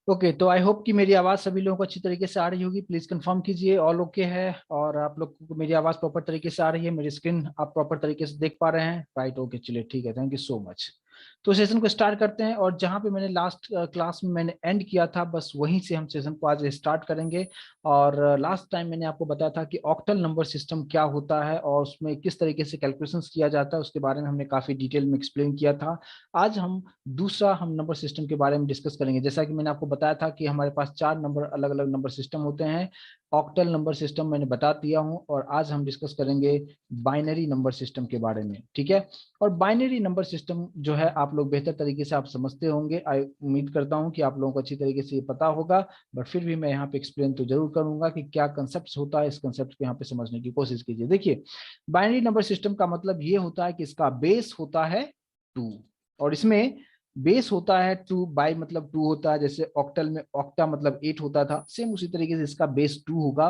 Okay, तो I hope कि मेरी आवाज सभी लोगों को अच्छी तरीके से आ रही होगी। प्लीज कंफर्म कीजिए ऑल ओके है, और आप लोग को मेरी आवाज प्रॉपर तरीके से आ रही है, मेरी स्क्रीन आप प्रॉपर तरीके से देख पा रहे हैं, राइट? ओके, चलिए ठीक है, थैंक यू सो मच। तो सेशन को स्टार्ट करते हैं, और जहां पे मैंने लास्ट क्लास में मैंने एंड किया था, बस वहीं से हम सेशन को आज स्टार्ट करेंगे। और लास्ट टाइम मैंने आपको बताया था कि ऑक्टल नंबर सिस्टम क्या होता है और उसमें किस तरीके से कैलकुलेशंस किया जाता है, उसके बारे में हमने काफी डिटेल में एक्सप्लेन किया था। आज हम नंबर सिस्टम के बारे में डिस्कस करेंगे। जैसा कि मैंने आपको बताया था कि हमारे पास चार नंबर अलग अलग नंबर सिस्टम होते हैं। ऑक्टल नंबर सिस्टम मैंने बता दिया हूं, और आज हम डिस्कस करेंगे बाइनरी नंबर सिस्टम के बारे में, ठीक है? और बाइनरी नंबर सिस्टम जो है आप लोग बेहतर तरीके से आप समझते होंगे, आई उम्मीद करता हूं कि आप लोगों को अच्छी तरीके से ये पता होगा। बट फिर भी मैं यहाँ पे एक्सप्लेन तो जरूर करूंगा कि क्या कंसेप्ट होता है, इस कंसेप्ट को यहाँ पे समझने की कोशिश कीजिए। देखिए, बाइनरी नंबर सिस्टम का मतलब ये होता है कि इसका बेस होता है 2, और इसमें बेस होता है 2, बाई मतलब 2 होता है, जैसे ऑक्टल में ऑक्टा मतलब 8 होता था, सेम उसी तरीके से इसका बेस 2 होगा।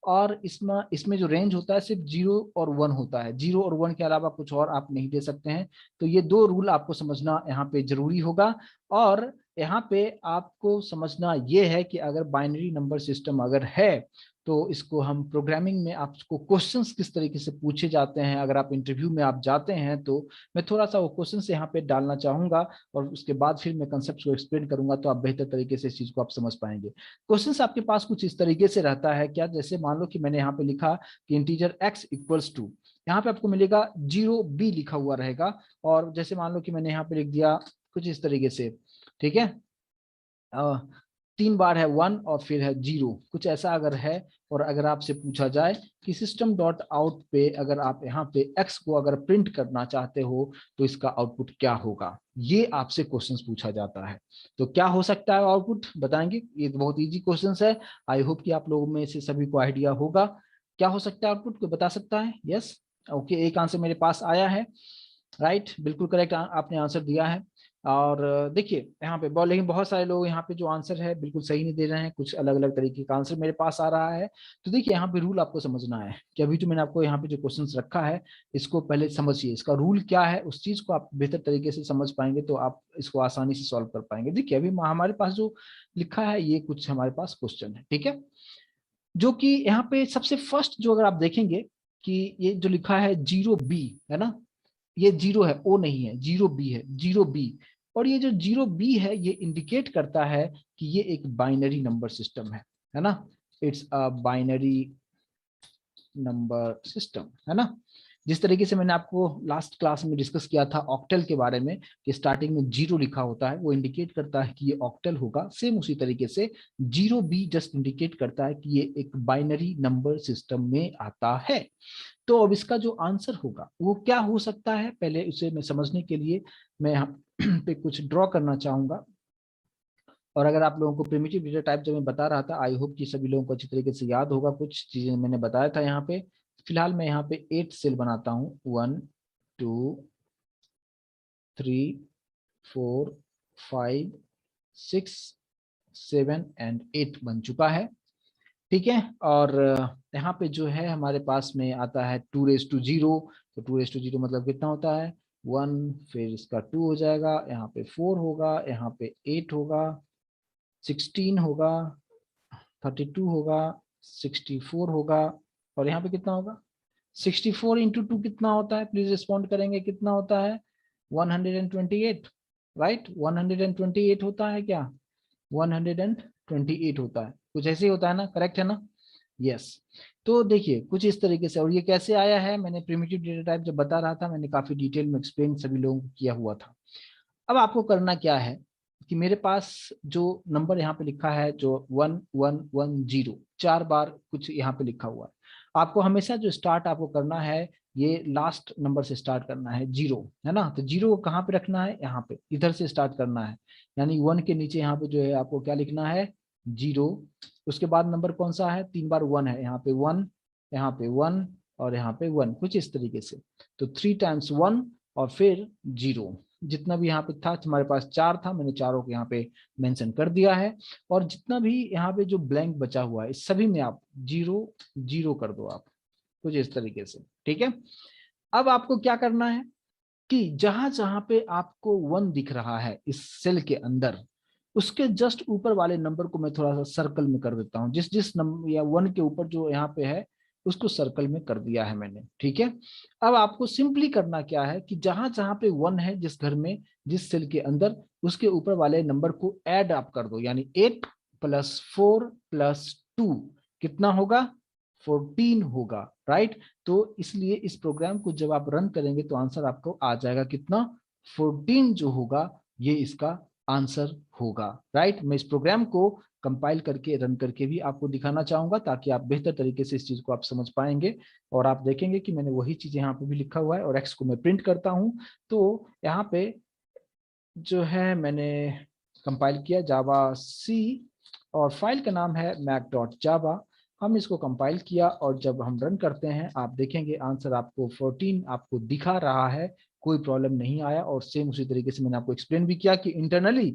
और इसमें इसमें जो रेंज होता है सिर्फ 0 और 1 होता है, 0 और 1 के अलावा कुछ और आप नहीं दे सकते हैं। तो ये दो रूल आपको समझना यहाँ पे जरूरी होगा। और यहाँ पे आपको समझना ये है कि अगर बाइनरी नंबर सिस्टम अगर है, तो इसको हम प्रोग्रामिंग में आपको क्वेश्चंस किस तरीके से पूछे जाते हैं, अगर आप इंटरव्यू में आप जाते हैं तो मैं थोड़ा सा वो क्वेश्चन यहाँ पे डालना चाहूंगा, और उसके बाद फिर मैं कंसेप्ट को एक्सप्लेन करूंगा, तो आप बेहतर तरीके से इस चीज को आप समझ पाएंगे। क्वेश्चंस आपके पास कुछ इस तरीके से रहता है क्या, जैसे मान लो कि मैंने यहाँ पे लिखा कि इंटीजर x इक्वल्स टू, यहाँ पे आपको मिलेगा 0b लिखा हुआ रहेगा। और जैसे मान लो कि मैंने यहाँ पे लिख दिया कुछ इस तरीके से, ठीक है? 3 बार है 1 और फिर है 0, कुछ ऐसा अगर है। और अगर आपसे पूछा जाए कि सिस्टम डॉट आउट पे अगर आप यहाँ पे x को अगर प्रिंट करना चाहते हो, तो इसका आउटपुट क्या होगा, ये आपसे क्वेश्चंस पूछा जाता है। तो क्या हो सकता है आउटपुट, बताएंगे? ये तो बहुत इजी क्वेश्चंस है। आई होप कि आप लोगों में से सभी को आइडिया होगा क्या हो सकता है आउटपुट, को बता सकता है? यस, ओके, एक आंसर मेरे पास आया है, राइट, बिल्कुल करेक्ट आपने आंसर दिया है। और देखिए यहाँ पे लेकिन बहुत सारे लोग यहाँ पे जो आंसर है बिल्कुल सही नहीं दे रहे हैं, कुछ अलग अलग तरीके का आंसर मेरे पास आ रहा है। तो देखिए यहाँ पे रूल आपको समझना है कि अभी जो मैंने आपको यहाँ पे जो क्वेश्चंस रखा है, इसको पहले समझिए, इसका रूल क्या है, उस चीज को आप बेहतर तरीके से समझ पाएंगे तो आप इसको आसानी से सॉल्व कर पाएंगे। देखिए अभी हमारे पास जो लिखा है, ये कुछ हमारे पास क्वेश्चन है, ठीक है? जो कि यहाँ पे सबसे फर्स्ट जो अगर आप देखेंगे कि ये जो लिखा है 0b, है ना? ये 0 है, ओ नहीं है, 0b है, 0b। और ये जो 0b है, ये इंडिकेट करता है कि ये एक बाइनरी नंबर सिस्टम है ना? It's a binary number system, है ना? जिस तरीके से मैंने आपको लास्ट क्लास में डिस्कस किया था ऑक्टल के बारे में, कि स्टार्टिंग में 0 लिखा होता है, वो इंडिकेट करता है कि ये ऑक्टल होगा, सेम उसी तरीके से 0b जस्ट इंडिकेट करता है कि ये एक बाइनरी नंबर सिस्टम में आता है। तो अब इसका जो आंसर होगा वो क्या हो सकता है, पहले उसे मैं समझने के लिए मैं यहाँ पे कुछ ड्रॉ करना चाहूंगा। और अगर आप लोगों को प्रिमिटिव डेटा टाइप जब मैं बता रहा था, आई होप कि सभी लोगों को अच्छी तरीके से याद होगा, कुछ चीजें मैंने बताया था यहाँ पे। फिलहाल मैं यहाँ पे 8 सेल बनाता हूँ, 1 2 3 4 5 6 7 एंड 8 बन चुका है, ठीक है? और यहाँ पे जो है हमारे पास में आता है 2 रेज टू 0। तो 2 रेज टू 0 मतलब कितना होता है? 1, फिर इसका 2 हो जाएगा, यहाँ पे 4 होगा, यहाँ पे 8 होगा, 16 होगा, 32 होगा, 64 होगा, और यहाँ पे कितना होगा? 64 × 2 कितना होता है? प्लीज रिस्पॉन्ड करेंगे, कितना होता है? 128, राइट? 128 होता है क्या? 128 होता है, कुछ ऐसे ही होता है ना, करेक्ट है ना? यस। तो देखिए कुछ इस तरीके से, और ये कैसे आया है, मैंने प्रिमिटिव डेटा टाइप जब बता रहा था, मैंने काफी डिटेल में एक्सप्लेन सभी लोगों को किया हुआ था। अब आपको करना क्या है कि मेरे पास जो नंबर यहाँ पे लिखा है, जो 1110, 4 बार कुछ यहाँ पे लिखा हुआ है, आपको हमेशा जो स्टार्ट आपको करना है, ये लास्ट नंबर से स्टार्ट करना है, 0, है ना? तो 0 को कहाँ पे रखना है? यहाँ पे, इधर से स्टार्ट करना है, यानी 1 के नीचे यहाँ पे जो है आपको क्या लिखना है? 0। उसके बाद नंबर कौन सा है? 3 बार 1 है, यहाँ पे 1, यहाँ पे 1, और यहाँ पे 1, कुछ इस तरीके से। तो 3 टाइम्स 1 और फिर 0, जितना भी यहाँ पे था, हमारे पास 4 था, मैंने चारों को यहाँ पे मेंशन कर दिया है। और जितना भी यहाँ पे जो ब्लैंक बचा हुआ है, इस सभी में आप 0 0 कर दो आप, कुछ इस तरीके से, ठीक है? अब आपको क्या करना है कि जहां जहां पे आपको 1 दिख रहा है इस सेल के अंदर, उसके जस्ट ऊपर वाले नंबर को मैं थोड़ा सा सर्कल में कर देता हूँ, जिस जिस नंबर या 1 के ऊपर जो यहाँ पे है उसको सर्कल में कर दिया है मैंने, ठीक है। अब आपको सिंपली करना क्या है कि जहां जहां पे 1 है जिस घर में, जिस सेल के अंदर, उसके ऊपर वाले नंबर को ऐड आप कर दो, यानी 8 + 4 + 2 कितना होगा, 14 होगा, राइट। तो इसलिए इस प्रोग्राम को जब आप रन करेंगे तो आंसर आपको आ जाएगा कितना, 14 जो होगा ये इसका आंसर होगा, राइट। मैं इस प्रोग्राम को कंपाइल करके रन करके भी आपको दिखाना चाहूंगा ताकि आप बेहतर तरीके से इस चीज को आप समझ पाएंगे। और आप देखेंगे कि मैंने वही चीज यहाँ पे भी लिखा हुआ है, और एक्स को मैं प्रिंट करता हूं तो यहाँ पे जो है मैंने कंपाइल किया जावा सी, और फाइल का नाम है mac.java। हम इसको कंपाइल किया और जब हम रन करते हैं आप देखेंगे आंसर आपको 14 आपको दिखा रहा है, कोई प्रॉब्लम नहीं आया। और सेम उसी तरीके से मैंने आपको एक्सप्लेन भी किया कि इंटरनली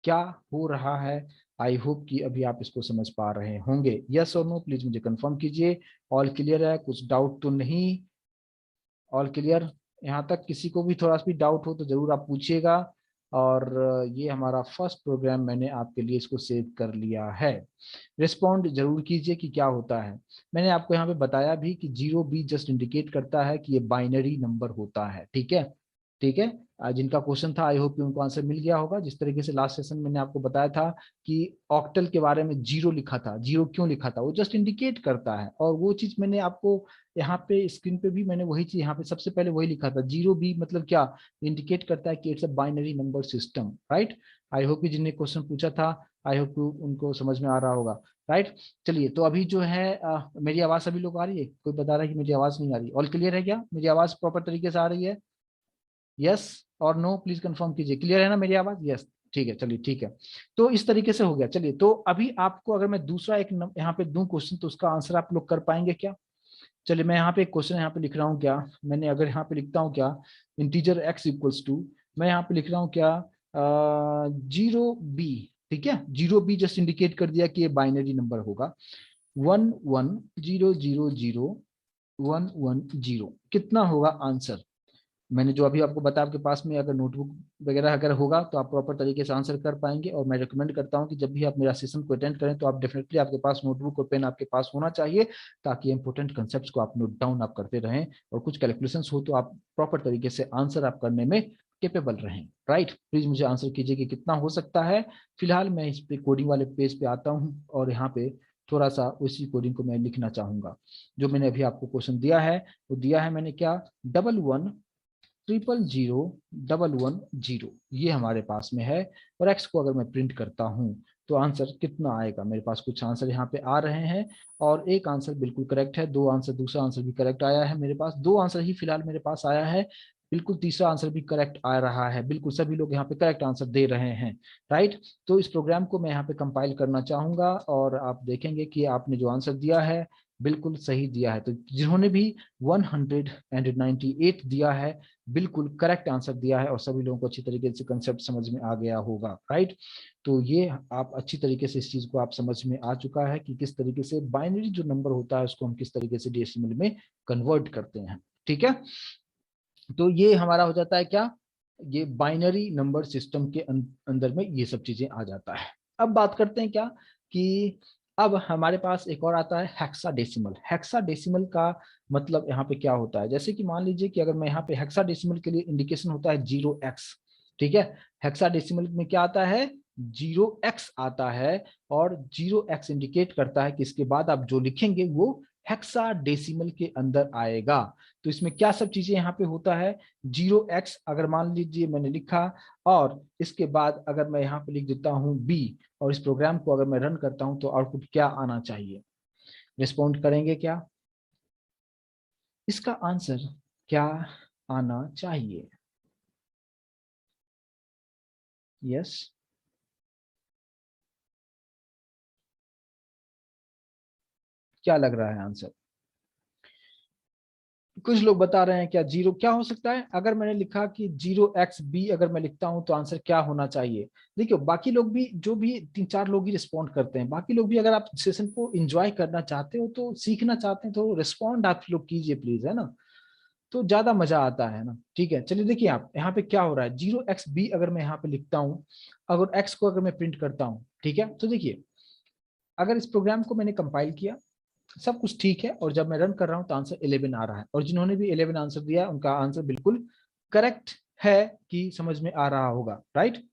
क्या हो रहा है। आई होप कि अभी आप इसको समझ पा रहे होंगे। यस और नो प्लीज मुझे कंफर्म कीजिए। ऑल क्लियर है, कुछ डाउट तो नहीं? All clear? यहाँ तक किसी को भी थोड़ा सा भी डाउट हो तो जरूर आप पूछिएगा। और ये हमारा फर्स्ट प्रोग्राम मैंने आपके लिए इसको सेव कर लिया है। रिस्पॉन्ड जरूर कीजिए कि क्या होता है। मैंने आपको यहाँ पे बताया भी कि 0B जस्ट इंडिकेट करता है कि ये बाइनरी नंबर होता है, ठीक है। ठीक है, जिनका क्वेश्चन था आई होप कि उनको आंसर मिल गया होगा। जिस तरीके से लास्ट सेशन मैंने आपको बताया था कि ऑक्टल के बारे में 0 लिखा था, 0 क्यों लिखा था, वो जस्ट इंडिकेट करता है। और वो चीज मैंने आपको यहाँ पे स्क्रीन पे भी मैंने वही चीज यहाँ पे सबसे पहले वही लिखा था। 0B मतलब क्या, इंडिकेट करता है कि it's a binary number system, right. I hope कि जिनने क्वेश्चन पूछा था आई होप उनको समझ में आ रहा होगा, राइट। चलिए, तो अभी जो है मेरी आवाज सभी लोग आ रही है? कोई बता रहा है कि मेरी आवाज नहीं आ रही? ऑल क्लियर है क्या? मेरी आवाज प्रॉपर तरीके से आ रही है? यस और नो प्लीज कंफर्म कीजिए। क्लियर है ना मेरी आवाज? यस, ठीक है, चलिए ठीक है। तो इस तरीके से हो गया। चलिए, तो अभी आपको अगर मैं दूसरा एक यहाँ पे दूं क्वेश्चन तो उसका आंसर आप लोग कर पाएंगे क्या? चलिए, मैं यहाँ पे एक क्वेश्चन यहाँ पे लिख रहा हूँ क्या, मैंने अगर यहाँ पे लिखता हूँ क्या, इंटीजर x इक्वल्स टू, मैं यहाँ पे लिख रहा हूँ क्या, 0B, ठीक है। 0B जस्ट इंडिकेट कर दिया कि ये बाइनरी नंबर होगा। 11000110 कितना होगा आंसर? मैंने जो अभी आपको बताया, आपके पास में अगर नोटबुक वगैरह अगर होगा तो आप प्रॉपर तरीके से आंसर कर पाएंगे। और मैं रिकमेंड करता हूं कि जब भी आप मेरा सेशन को अटेंड करें तो आप डेफिनेटली आपके पास नोटबुक और पेन आपके पास होना चाहिए, ताकि इंपॉर्टेंट कंसेप्ट्स को आप नोट डाउन आप करते रहें, और कुछ कैलकुलेशंस हो तो आप प्रॉपर तरीके से आंसर आप करने में केपेबल रहें, राइट। प्लीज मुझे आंसर कीजिए कि कितना हो सकता है। फिलहाल मैं इस पे कोडिंग वाले पेज पे आता हूँ और यहाँ पे थोड़ा सा उसी कोडिंग को मैं लिखना चाहूंगा जो मैंने अभी आपको क्वेश्चन दिया है। वो दिया है मैंने क्या, 1100001110, ये हमारे पास में है। और एक्स को अगर मैं प्रिंट करता हूं तो आंसर कितना आएगा? मेरे पास कुछ आंसर यहाँ पे आ रहे हैं, और एक आंसर बिल्कुल करेक्ट है, दो आंसर, दूसरा आंसर भी करेक्ट आया है। मेरे पास दो आंसर ही फिलहाल मेरे पास आया है, बिल्कुल तीसरा आंसर भी करेक्ट आ रहा है। बिल्कुल सभी लोग यहाँ पे करेक्ट आंसर दे रहे हैं, राइट। तो इस प्रोग्राम को मैं यहाँ पे कंपाइल करना चाहूंगा और आप देखेंगे कि आपने जो आंसर दिया है बिल्कुल सही दिया है। तो जिन्होंने भी 198 दिया है बिल्कुल करेक्ट आंसर दिया है, और सभी लोगों को अच्छी तरीके से कंसेप्ट समझ में आ गया होगा, राइट। तो ये आप अच्छी तरीके से इस चीज को आप समझ में आ चुका है कि किस तरीके से बाइनरी जो नंबर होता है उसको हम किस तरीके से डेसिमल में कन्वर्ट करते हैं, ठीक है। तो ये हमारा हो जाता है क्या, ये बाइनरी नंबर सिस्टम के अंदर में ये सब चीजें आ जाता है। अब बात करते हैं क्या कि अब हमारे पास एक और आता है हेक्साडेसिमल। हेक्साडेसिमल का मतलब यहाँ पे क्या होता है, जैसे कि मान लीजिए कि अगर मैं यहाँ पे हेक्साडेसिमल के लिए इंडिकेशन होता है 0x, ठीक है। हेक्साडेसिमल में क्या आता है, 0x आता है, और 0x इंडिकेट करता है कि इसके बाद आप जो लिखेंगे वो हेक्साडेसिमल के अंदर आएगा। तो इसमें क्या सब चीजें यहाँ पे होता है, 0x अगर मान लीजिए मैंने लिखा, और इसके बाद अगर मैं यहाँ पे लिख देता हूँ b, और इस प्रोग्राम को अगर मैं रन करता हूँ तो आउटपुट क्या आना चाहिए? रिस्पॉन्ड करेंगे क्या? इसका आंसर क्या आना चाहिए? यस, क्या लग रहा है आंसर? कुछ लोग बता रहे हैं क्या जीरो क्या हो सकता है। अगर मैंने लिखा कि 0xb अगर मैं लिखता हूं तो आंसर क्या होना चाहिए? देखियो, बाकी लोग भी, जो भी 3-4 लोग ही रिस्पॉन्ड करते हैं, बाकी लोग भी अगर आप सेशन को एंजॉय करना चाहते हो तो सीखना चाहते हैं तो रिस्पॉन्ड आप लोग कीजिए प्लीज, है ना। तो ज्यादा मजा आता है ना। ठीक है, चलिए देखिए आप यहाँ पे क्या हो रहा है, 0xb अगर मैं यहाँ पे लिखता हूँ, अगर x को अगर मैं प्रिंट करता हूँ, ठीक है, तो देखिए अगर इस प्रोग्राम को मैंने कंपाइल किया, सब कुछ ठीक है, और जब मैं रन कर रहा हूं तो आंसर 11 आ रहा है, और जिन्होंने भी 11 आंसर दिया उनका आंसर बिल्कुल करेक्ट है, कि समझ में आ रहा होगा, राइट।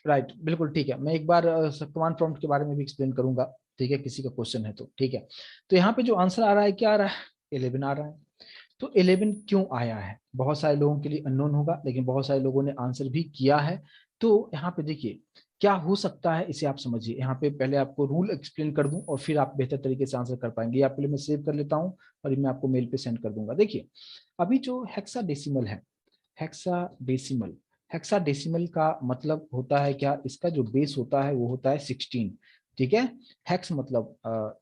राइट, बिल्कुल ठीक है। मैं एक बार कमांड प्रॉम्प्ट के बारे में भी एक्सप्लेन करूंगा, ठीक है, किसी का क्वेश्चन है तो। ठीक है, तो यहाँ पे जो आंसर आ रहा है, क्या आ रहा है, 11 आ रहा है। तो 11 क्यों आया है, बहुत सारे लोगों के लिए अननोन होगा, लेकिन बहुत सारे लोगों ने आंसर भी किया है। तो यहाँ पे देखिए क्या हो सकता है, इसे आप समझिए। यहाँ पे पहले आपको रूल एक्सप्लेन कर दूं, और फिर आप बेहतर तरीके से आंसर कर पाएंगे। या पहले मैं सेव कर लेता हूँ, और ये मैं आपको मेल पे सेंड कर दूंगा। देखिए अभी जो हेक्साडेसिमल है, हेक्साडेसिमल, हेक्साडेसिमल का मतलब होता है क्या, इसका जो बेस होता है वो होता है 16। ठीक है, हेक्स मतलब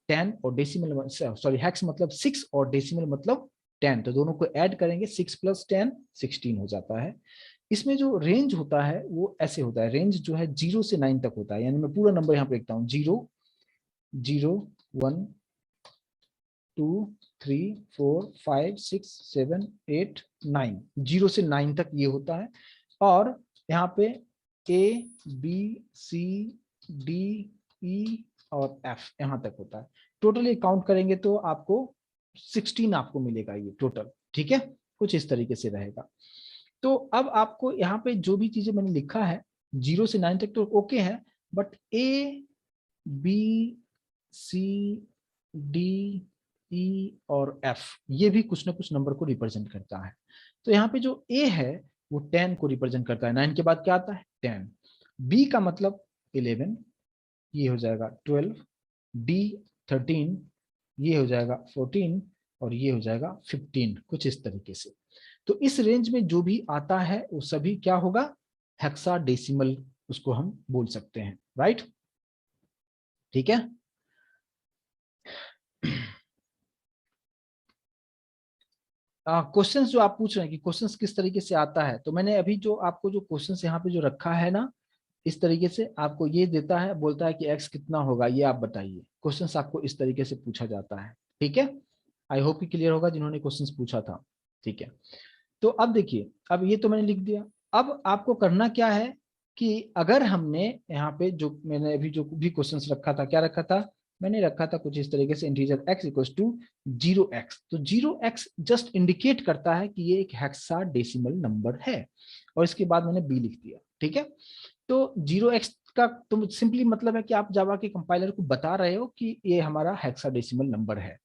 10 और डेसिमल, सॉरी हेक्स मतलब 6 और डेसिमल मतलब 10, तो दोनों को ऐड करेंगे, 6 + 10 16 हो जाता है। इसमें जो रेंज होता है वो ऐसे होता है, रेंज जो है 0 से 9 तक होता है। यानी मैं पूरा नंबर यहाँ पे लिखता हूँ, 0 0 1 2 3 4 5 6 7 8 9, 0 से 9 तक ये होता है। और यहाँ पे A B C D E और F यहाँ तक होता है। टोटल ये काउंट करेंगे तो आपको 16 आपको मिलेगा ये टोटल। ठीक है, कुछ इस तरीके से रहेगा। तो अब आपको यहाँ पे जो भी चीजें मैंने लिखा है 0 से 9 तक तो ओके है, but A B C D E और F ये भी कुछ ना कुछ नंबर को रिप्रेजेंट करता है। तो यहाँ पे जो A है वो 10 को रिप्रेजेंट करता है, 9 के बाद क्या आता है 10। B का मतलब 11, ये हो जाएगा 12, D 13, ये हो जाएगा 14, और ये हो जाएगा 15, कुछ इस तरीके से। तो इस रेंज में जो भी आता है वो सभी क्या होगा, हेक्साडेसिमल उसको हम बोल सकते हैं, राइट। ठीक है, क्वेश्चंस जो आप पूछ रहे हैं कि क्वेश्चंस किस तरीके से आता है, तो मैंने अभी जो आपको जो क्वेश्चंस यहाँ पे जो रखा है ना, इस तरीके से आपको ये देता है, बोलता है कि x कितना होगा ये आप बताइए। क्वेश्चंस आपको इस तरीके से पूछा जाता है। ठीक है, आई होप कि क्लियर होगा जिन्होंने क्वेश्चंस पूछा था। ठीक है, तो अब देखिए, अब ये तो मैंने लिख दिया। अब आपको करना क्या है कि अगर हमने यहाँ पे जो मैंने अभी जो भी क्वेश्चंस रखा था, क्या रखा था, मैंने रखा था कुछ इस तरीके से, integer x equals to 0x। तो 0x जस्ट इंडिकेट करता है कि ये एक हेक्साडेसिमल नंबर है, और इसके बाद मैंने b लिख दिया। ठीक है, तो 0x का तो सिंपली मतलब है कि आप जावा के कंपाइलर को बता रहे हो कि ये हमारा हेक्साडेसिमल नंबर है।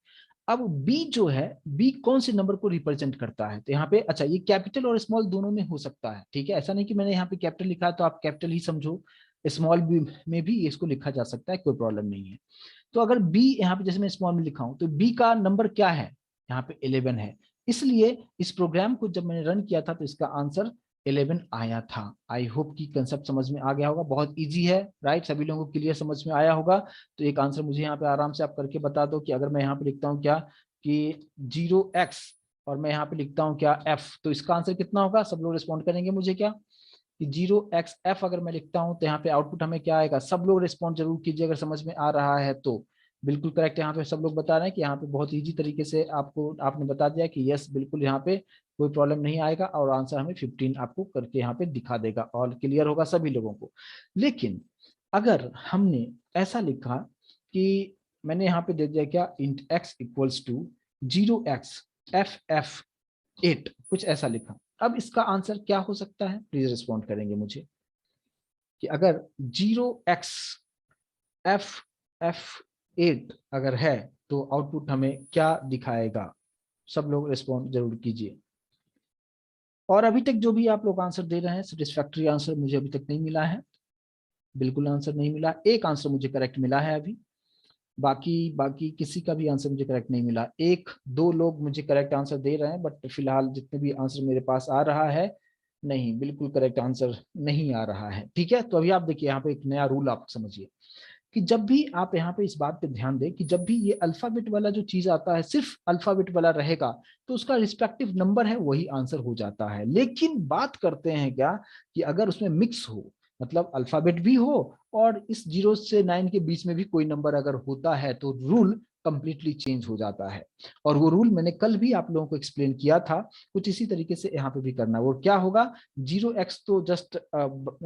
अब बी जो है, बी कौन से नंबर को रिप्रेजेंट करता है, तो यहाँ पे अच्छा ये कैपिटल और स्मॉल दोनों में हो सकता है। ठीक है, ऐसा नहीं कि मैंने यहाँ पे कैपिटल लिखा है तो आप कैपिटल ही समझो, स्मॉल बी में भी इसको लिखा जा सकता है, कोई प्रॉब्लम नहीं है। तो अगर बी यहाँ पे जैसे मैं स्मॉल में लिखा हूं, तो बी का नंबर क्या है, यहाँ पे 11 है। इसलिए इस प्रोग्राम को जब मैंने रन किया था तो इसका आंसर 11 आया था। आई होप कि कंसेप्ट समझ में आ गया होगा, बहुत इजी है, राइट, सभी लोगों को क्लियर समझ में आया होगा। तो एक आंसर मुझे यहाँ पे आराम से आप करके बता दो कि अगर मैं यहाँ पे लिखता हूँ क्या कि 0x, और मैं यहाँ पे लिखता हूँ क्या f, तो इसका आंसर कितना होगा, सब लोग रिस्पॉन्ड करेंगे मुझे क्या कि 0xf अगर मैं लिखता हूं तो यहाँ पे आउटपुट हमें क्या आएगा। सब लोग रिस्पॉन्ड जरूर कीजिए अगर समझ में आ रहा है तो। बिल्कुल करेक्ट, यहाँ पे सब लोग बता रहे हैं कि यहाँ पे बहुत इजी तरीके से आपको आपने बता दिया कि यस बिल्कुल यहाँ पे कोई प्रॉब्लम नहीं आएगा, और आंसर हमें 15 आपको करके यहाँ पे दिखा देगा, और क्लियर होगा सभी लोगों को। लेकिन अगर हमने ऐसा लिखा कि मैंने यहाँ पे दे दिया क्या, int x equals to 0x ff8, कुछ ऐसा लिखा, अब इसका आंसर क्या हो सकता है, प्लीज रिस्पॉन्ड करेंगे मुझे कि अगर 0x ff8 अगर है तो आउटपुट हमें क्या दिखाएगा। सब लोग रिस्पॉन्ड जरूर कीजिए। और अभी तक जो भी आप लोग आंसर दे रहे हैं सेटिस्फैक्ट्री आंसर मुझे अभी तक नहीं मिला है, बिल्कुल आंसर नहीं मिला। एक आंसर मुझे करेक्ट मिला है अभी, बाकी बाकी किसी का भी आंसर मुझे करेक्ट नहीं मिला। एक दो लोग मुझे करेक्ट आंसर दे रहे हैं, बट फिलहाल जितने भी आंसर मेरे पास आ रहा है, नहीं बिल्कुल करेक्ट आंसर नहीं आ रहा है। ठीक है, तो अभी आप देखिए यहाँ पे एक नया रूल आप समझिए कि जब भी आप यहाँ पे इस बात पे ध्यान दें कि जब भी ये अल्फाबेट वाला जो चीज आता है सिर्फ अल्फाबेट वाला रहेगा, तो उसका रिस्पेक्टिव नंबर है वही आंसर हो जाता है। लेकिन बात करते हैं क्या कि अगर उसमें मिक्स हो, मतलब अल्फाबेट भी हो और इस 0 से 9 के बीच में भी कोई नंबर अगर होता है, तो रूल कंप्लीटली चेंज हो जाता है। और वो रूल मैंने कल भी आप लोगों को एक्सप्लेन किया था, कुछ इसी तरीके से यहाँ पे भी करना है। वो क्या होगा, 0x तो जस्ट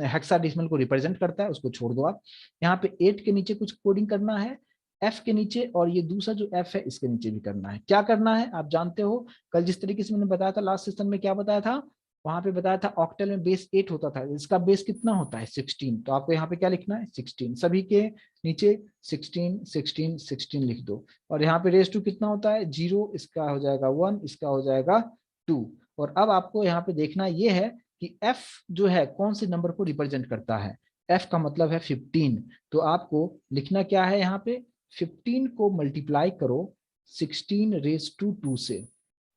हेक्साडेसिमल को रिप्रेजेंट करता है, उसको छोड़ दो आप। यहाँ पे 8 के नीचे कुछ कोडिंग करना है, F के नीचे, और ये दूसरा जो F है इसके नीचे भी करना है। क्या करना है आप जानते हो, कल जिस तरीके से मैंने बताया था लास्ट सेशन में, क्या बताया था वहां पे, बताया था ऑक्टल में बेस 8 होता था, इसका बेस कितना होता है 16। तो आपको यहाँ पे क्या लिखना है 16, सभी के नीचे 16 16 16 लिख दो। और यहाँ पे रेस टू कितना होता है 0, इसका हो जाएगा 1, इसका हो जाएगा 2। और अब आपको यहाँ पे देखना ये है कि F जो है कौन से नंबर को रिप्रेजेंट करता है, F का मतलब है 15। तो आपको लिखना क्या है यहाँ पे, 15 को मल्टीप्लाई करो 16 रेस टू 2 से,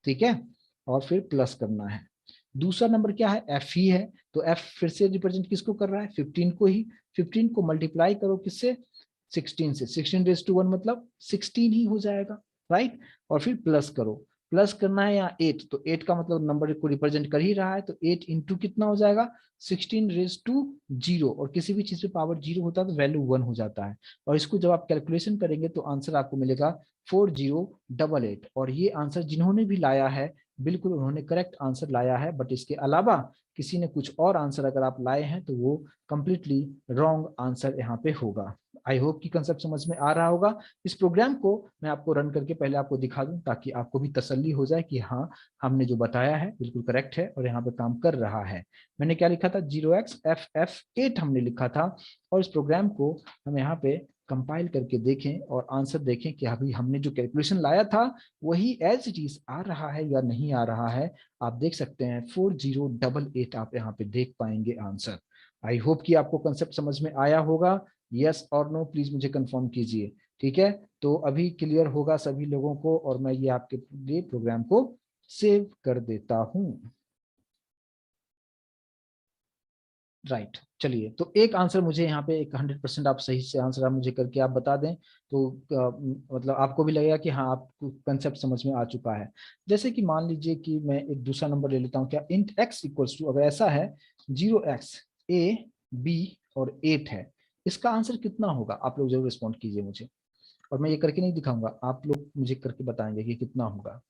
ठीक है, और फिर प्लस करना है। दूसरा नंबर क्या है, F ही है, तो F फिर से रिप्रेजेंट किसको कर रहा है 15 को ही। 15 को मल्टीप्लाई करो किससे 16 से, 16 रेस टू 1 मतलब 16 ही हो जाएगा, राइट। और फिर प्लस करो, प्लस करना है यहाँ 8, तो 8 का मतलब नंबर को रिप्रेजेंट कर ही रहा है, तो 8 इंटू कितना हो जाएगा 16 रेस टू 0। और किसी भी चीज पे पावर 0 होता है तो वैल्यू 1 हो जाता है। और इसको जब आप कैलकुलेशन करेंगे तो आंसर आपको मिलेगा 4088। और ये आंसर जिन्होंने भी लाया है बिल्कुल उन्होंने करेक्ट आंसर लाया है, बट इसके अलावा किसी ने कुछ और आंसर अगर आप लाए हैं तो वो कंप्लीटली रॉन्ग आंसर यहाँ पे होगा। आई होप कि कंसेप्ट समझ में आ रहा होगा। इस प्रोग्राम को मैं आपको रन करके पहले आपको दिखा दूं ताकि आपको भी तसल्ली हो जाए कि हाँ हमने जो बताया है बिल्कुल करेक्ट है और यहाँ पे काम कर रहा है। मैंने क्या लिखा था 0xFF8 हमने लिखा था। और इस प्रोग्राम को हम यहाँ पे कंपाइल करके देखें और आंसर देखें कि अभी हमने जो कैलकुलेशन लाया था वही एज इट इज आ रहा है या नहीं आ रहा है। आप देख सकते हैं 4088 आप यहाँ पे देख पाएंगे आंसर। आई होप कि आपको कंसेप्ट समझ में आया होगा। यस और नो प्लीज मुझे कंफर्म कीजिए, ठीक है। तो अभी क्लियर होगा सभी लोगों को और मैं ये आपके लिए प्रोग्राम को सेव कर देता हूं। राइट चलिए, तो एक आंसर मुझे यहाँ पे एक 100% आप सही से आंसर आप मुझे करके आप बता दें तो मतलब आपको भी लगेगा कि हाँ आपको कंसेप्ट समझ में आ चुका है। जैसे कि मान लीजिए कि मैं एक दूसरा नंबर ले लेता हूँ, क्या इंट x इक्वल्स टू, अगर ऐसा है 0x a b और 8 है, इसका आंसर कितना होगा आप लोग जरूर रिस्पॉन्ड कीजिए मुझे। और मैं ये करके नहीं दिखाऊंगा, आप लोग मुझे करके बताएंगे कि कितना होगा।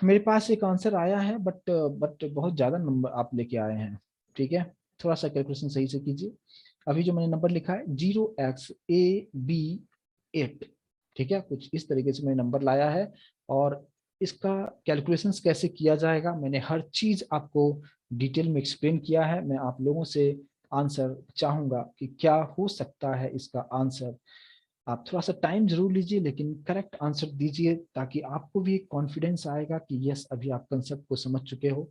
मेरे पास एक आंसर आया है बट बहुत ज्यादा नंबर आप लेके आए हैं, ठीक है। थोड़ा सा कैलकुलेशन सही से कीजिए। अभी जो मैंने नंबर लिखा है 0xab8, ठीक है, कुछ इस तरीके से मैंने नंबर लाया है। और इसका कैलकुलेशन कैसे किया जाएगा मैंने हर चीज आपको डिटेल में एक्सप्लेन किया है। मैं आप लोगों से आंसर चाहूंगा कि क्या हो सकता है इसका आंसर। आप थोड़ा सा टाइम जरूर लीजिए लेकिन करेक्ट आंसर दीजिए ताकि आपको भी एक कॉन्फिडेंस आएगा कि यस अभी आप कंसेप्ट को समझ चुके हो।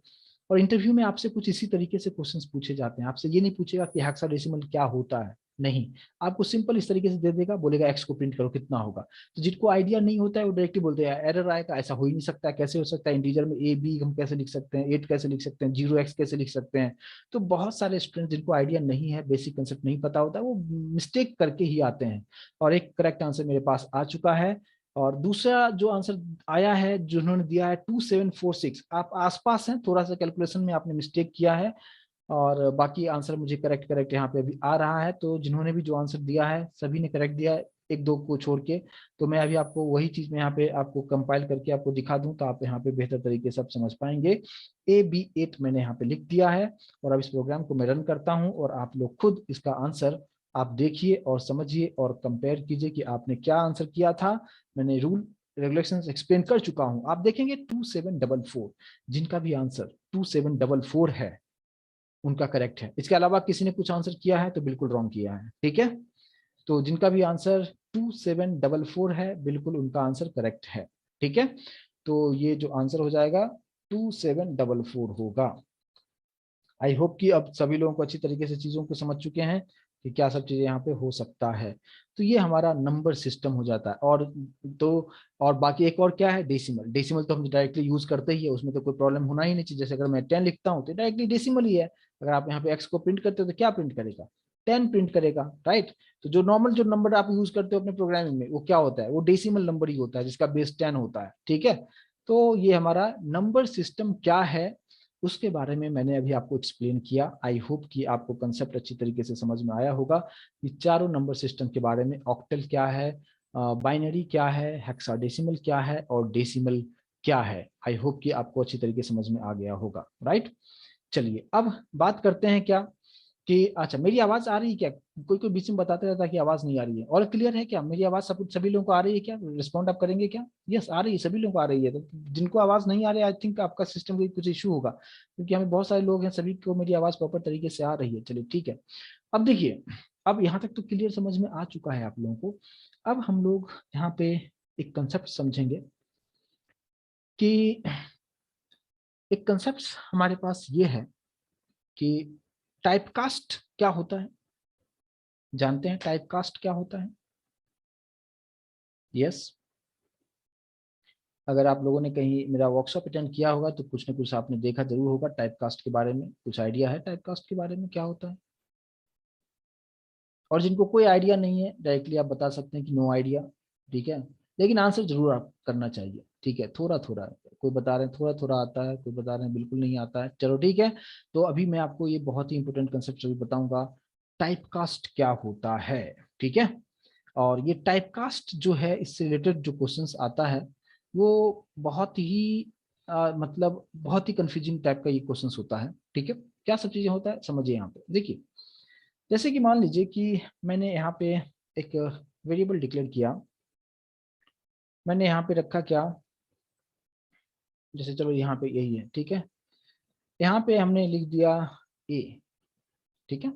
और इंटरव्यू में आपसे कुछ इसी तरीके से क्वेश्चंस पूछे जाते हैं, आपसे ये नहीं पूछेगा कि हेक्साडेसिमल क्या होता है, नहीं। आपको सिंपल इस तरीके से दे देगा, बोलेगा एक्स को प्रिंट करो कितना होगा। तो जिनको आइडिया नहीं होता है वो डायरेक्टली बोलते हैं एरर आएगा, ऐसा हो ही नहीं सकता, कैसे हो सकता है, इंटीजर में ए बी हम कैसे लिख सकते हैं, 8 कैसे लिख सकते हैं, 0x कैसे लिख सकते हैं। तो बहुत सारे स्टूडेंट जिनको आइडिया नहीं है, बेसिक कंसेप्ट नहीं पता होता, वो मिस्टेक करके ही आते हैं। और एक करेक्ट आंसर मेरे पास आ चुका है। और दूसरा जो आंसर आया है जिन्होंने दिया है 2746, आप आसपास हैं, थोड़ा सा कैलकुलेशन में आपने मिस्टेक किया है। और बाकी आंसर मुझे करेक्ट करेक्ट यहाँ पे अभी आ रहा है। तो जिन्होंने भी जो आंसर दिया है सभी ने करेक्ट दिया है, एक दो को छोड़ के। तो मैं अभी आपको वही चीज में यहाँ पे आपको कंपाइल करके आपको दिखा दूं तो आप यहाँ पे बेहतर तरीके से आप समझ पाएंगे। AB8 मैंने यहाँ पे लिख दिया है। और अब इस प्रोग्राम को मैं रन करता हूँ और आप लोग खुद इसका आंसर आप देखिए और समझिए और कंपेयर कीजिए कि आपने क्या आंसर किया था। मैंने रूल रेगुलेशंस एक्सप्लेन कर चुका हूं, आप देखेंगे 2744, जिनका भी आंसर 2744 है उनका करेक्ट है। इसके अलावा किसी ने कुछ आंसर किया है तो बिल्कुल रॉन्ग किया है, ठीक है। तो जिनका भी आंसर 2744 है बिल्कुल उनका आंसर करेक्ट है, ठीक है। तो ये जो आंसर हो जाएगा 2744 होगा। आई होप कि अब सभी लोगों को अच्छी तरीके से चीजों को समझ चुके हैं कि क्या सब चीजें यहाँ पे हो सकता है। तो ये हमारा नंबर सिस्टम हो जाता है। और तो और बाकी एक और क्या है, डेसिमल। डेसिमल तो हम डायरेक्टली यूज करते ही है, उसमें तो कोई प्रॉब्लम होना ही नहीं चाहिए। जैसे अगर मैं 10 लिखता हूँ तो डायरेक्टली डेसिमल ही है। अगर आप यहाँ पे एक्स को प्रिंट करते हो तो क्या प्रिंट करेगा, 10 प्रिंट करेगा, राइट। तो जो नॉर्मल जो नंबर आप यूज करते हो अपने प्रोग्रामिंग में वो क्या होता है, वो डेसिमल नंबर ही होता है जिसका बेस 10 होता है, ठीक है। तो ये हमारा नंबर सिस्टम क्या है उसके बारे में मैंने अभी आपको एक्सप्लेन किया। आई होप कि आपको कंसेप्ट अच्छी तरीके से समझ में आया होगा कि चारों नंबर सिस्टम के बारे में, ऑक्टल क्या है, बाइनरी क्या है, हेक्साडेसिमल क्या है और डेसिमल क्या है। आई होप कि आपको अच्छी तरीके समझ में आ गया होगा, राइट। चलिए अब बात करते हैं क्या कि अच्छा मेरी आवाज आ रही है क्या? कोई कोई बीच में बताते रहता है कि आवाज नहीं आ रही है। और क्लियर है क्या मेरी आवाज? सब सभी लोगों को आ रही है क्या? रिस्पॉन्ड आप करेंगे क्या? यस आ रही है, सभी लोगों को आ रही है। तो जिनको आवाज नहीं आ रही है, आई थिंक आपका सिस्टम में कुछ इशू होगा, क्योंकि हमें बहुत सारे लोग हैं, सभी को मेरी आवाज प्रॉपर तरीके से आ रही है। चलिए ठीक है। अब देखिए, अब यहाँ तक तो क्लियर समझ में आ चुका है आप लोगों को। अब हम लोग यहाँ पे एक कंसेप्ट समझेंगे कि एक कंसेप्ट हमारे पास ये है कि टाइपकास्ट क्या होता है। जानते हैं टाइपकास्ट क्या होता है? यस। अगर आप लोगों ने कहीं मेरा वर्कशॉप अटेंड किया होगा तो कुछ ना कुछ आपने देखा जरूर होगा टाइपकास्ट के बारे में। कुछ आइडिया है टाइपकास्ट के बारे में क्या होता है? और जिनको कोई आइडिया नहीं है डायरेक्टली आप बता सकते हैं कि नो आइडिया, ठीक है। लेकिन आंसर जरूर आप करना चाहिए, ठीक है। थोड़ा थोड़ा, कोई बता रहे हैं थोड़ा थोड़ा आता है, कोई बता रहे हैं बिल्कुल नहीं आता है। चलो ठीक है। तो अभी मैं आपको ये बहुत ही इंपॉर्टेंट कंसेप्ट अभी बताऊंगा, टाइपकास्ट क्या होता है, ठीक है। और ये टाइपकास्ट जो है, इससे रिलेटेड जो क्वेश्चंस आता है वो बहुत ही मतलब बहुत ही कंफ्यूजिंग टाइप का ये क्वेश्चंस होता है, ठीक है। क्या सब चीजें होता है समझिए। यहाँ पे देखिए, जैसे कि मान लीजिए कि मैंने यहाँ पे एक वेरिएबल डिक्लेयर किया। मैंने यहाँ पे रखा क्या, जैसे चलो यहाँ पे यही है, ठीक है। यहाँ पे हमने लिख दिया ए, ठीक है।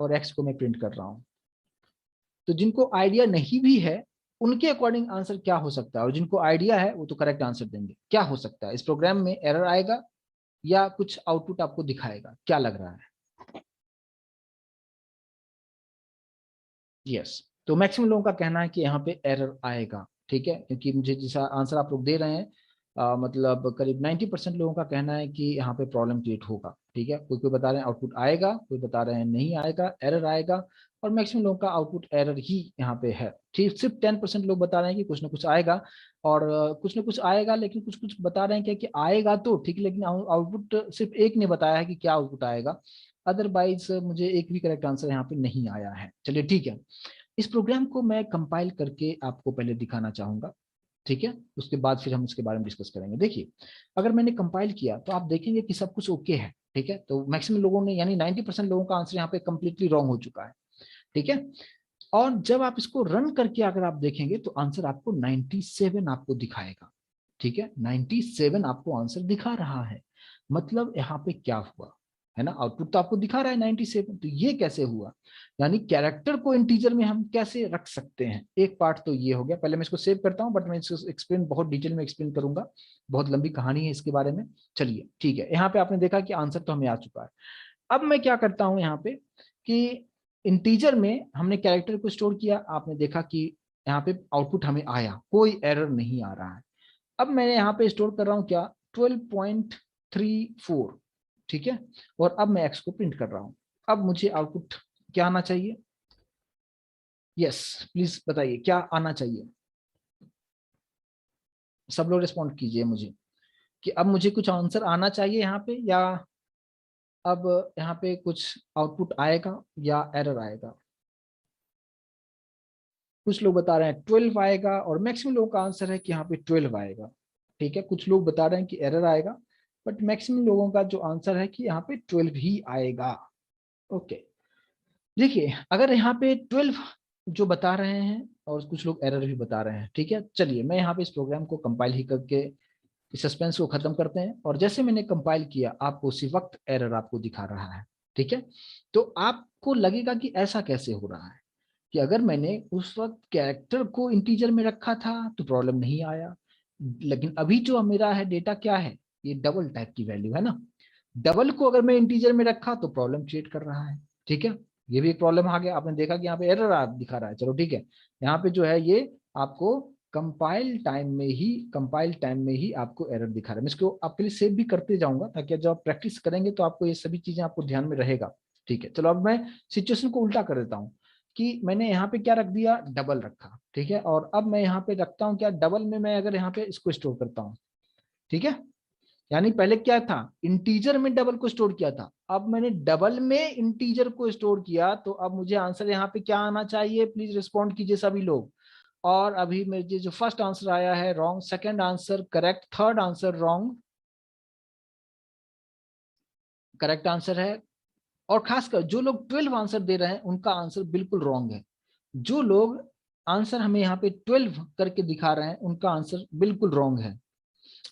और एक्स को मैं प्रिंट कर रहा हूँ। तो जिनको आइडिया नहीं भी है उनके अकॉर्डिंग आंसर क्या हो सकता है, और जिनको आइडिया है वो तो करेक्ट आंसर देंगे। क्या हो सकता है? इस प्रोग्राम में एरर आएगा या कुछ आउटपुट आपको दिखाएगा? क्या लग रहा है? यस। तो मैक्सिमम लोगों का कहना है कि यहाँ पे एरर आएगा, ठीक है। क्योंकि मुझे जैसा आंसर आप लोग दे रहे हैं, मतलब करीब 90% लोगों का कहना है कि यहाँ पे प्रॉब्लम क्रिएट होगा, ठीक है। कोई कोई बता रहे हैं आउटपुट आएगा, कोई बता रहे हैं नहीं आएगा, एरर आएगा। और मैक्सिमम लोगों का आउटपुट एरर ही यहाँ पे है, ठीक। सिर्फ 10% लोग बता रहे हैं कि कुछ ना कुछ आएगा। और कुछ ना कुछ आएगा, लेकिन कुछ कुछ बता रहे हैं क्या कि आएगा तो ठीक, लेकिन आउटपुट सिर्फ एक ने बताया है कि क्या आउटपुट आएगा। अदरवाइज मुझे एक भी करेक्ट आंसर यहाँ पे नहीं आया है। चलिए ठीक है। इस प्रोग्राम को मैं कंपाइल करके आपको पहले दिखाना चाहूंगा, ठीक है। उसके बाद फिर हम इसके बारे में डिस्कस करेंगे। देखिए, अगर मैंने कंपाइल किया तो आप देखेंगे कि सब कुछ ओके है, ठीक है। तो मैक्सिमम लोगों ने, यानी 90% लोगों का आंसर यहाँ पे कंप्लीटली रॉन्ग हो चुका है, ठीक है। और जब आप इसको रन करके अगर आप देखेंगे तो आंसर आपको 97 आपको दिखाएगा, ठीक है। 97 आपको आंसर दिखा रहा है। मतलब यहाँ पे क्या हुआ है ना, आउटपुट तो आपको दिखा रहा है 97। तो ये कैसे हुआ? यानी कैरेक्टर को इंटीजर में हम कैसे रख सकते हैं। एक पार्ट तो ये हो गया। पहले मैं इसको सेव करता हूं, बट मैं इसको एक्सप्लेन बहुत डिटेल में एक्सप्लेन करूंगा, बहुत लंबी कहानी है इसके बारे में। चलिए ठीक है। यहाँ पे आपने देखा कि आंसर तो हमें आ चुका है। अब मैं क्या करता हूं यहाँ पे कि इंटीजर में हमने कैरेक्टर को स्टोर किया, आपने देखा कि यहाँ पे आउटपुट हमें आया, कोई एरर नहीं आ रहा है। अब मैंने यहाँ पे स्टोर कर रहा हूँ क्या, 12.34, ठीक है। और अब मैं एक्स को प्रिंट कर रहा हूँ। अब मुझे आउटपुट क्या आना चाहिए? यस, प्लीज बताइए क्या आना चाहिए। सब लोग रिस्पॉन्ड कीजिए मुझे कि अब मुझे कुछ आंसर आना चाहिए यहाँ पे, या अब यहाँ पे कुछ आउटपुट आएगा या एरर आएगा। कुछ लोग बता रहे हैं 12 आएगा, और मैक्सिमम लोगों का आंसर है कि यहाँ पे 12 आएगा, ठीक है। कुछ लोग बता रहे हैं कि एरर आएगा, बट मैक्सिमम लोगों का जो आंसर है कि यहाँ पे 12 ही आएगा। ओके। देखिए, अगर यहाँ पे 12 जो बता रहे हैं और कुछ लोग एरर भी बता रहे हैं, ठीक है। चलिए मैं यहाँ पे इस प्रोग्राम को कंपाइल ही करके इस सस्पेंस को खत्म करते हैं। और जैसे मैंने कंपाइल किया, आपको उसी वक्त एरर आपको दिखा रहा है, ठीक है। तो आपको लगेगा कि ऐसा कैसे हो रहा है, कि अगर मैंने उस वक्त कैरेक्टर को इंटीजर में रखा था तो प्रॉब्लम नहीं आया, लेकिन अभी जो मेरा है डेटा क्या है, ये डबल टाइप की वैल्यू है ना। डबल को अगर मैं इंटीजर में रखा तो प्रॉब्लम क्रिएट कर रहा है, ठीक है। ये भी एक प्रॉब्लम आ गया। आपने देखा कि यहाँ पे एरर दिखा रहा है। चलो ठीक है। यहाँ पे जो है ये आपको कंपाइल टाइम में ही आपको एरर दिखा रहा है। मैं इसको आपके लिए सेव भी करते जाऊंगा, ताकि जब आप प्रैक्टिस करेंगे तो आपको ये सभी चीजें आपको ध्यान में रहेगा, ठीक है। चलो अब मैं सिचुएशन को उल्टा कर देता हूँ कि मैंने यहाँ पे क्या रख दिया, डबल रखा, ठीक है। और अब मैं यहाँ पे रखता हूँ क्या, डबल में मैं अगर यहाँ पे इसको स्टोर करता हूँ, ठीक है। यानी पहले क्या था, इंटीजर में डबल को स्टोर किया था, अब मैंने डबल में इंटीजर को स्टोर किया। तो अब मुझे आंसर यहाँ पे क्या आना चाहिए, प्लीज रिस्पॉन्ड कीजिए सभी लोग। और अभी मेरे जो फर्स्ट आंसर आया है wrong, second answer correct, third answer wrong, correct answer है। और खासकर जो लोग 12 आंसर दे रहे हैं उनका आंसर बिल्कुल रॉन्ग है। जो लोग आंसर हमें यहाँ पे 12 करके दिखा रहे हैं उनका आंसर बिल्कुल रॉन्ग है।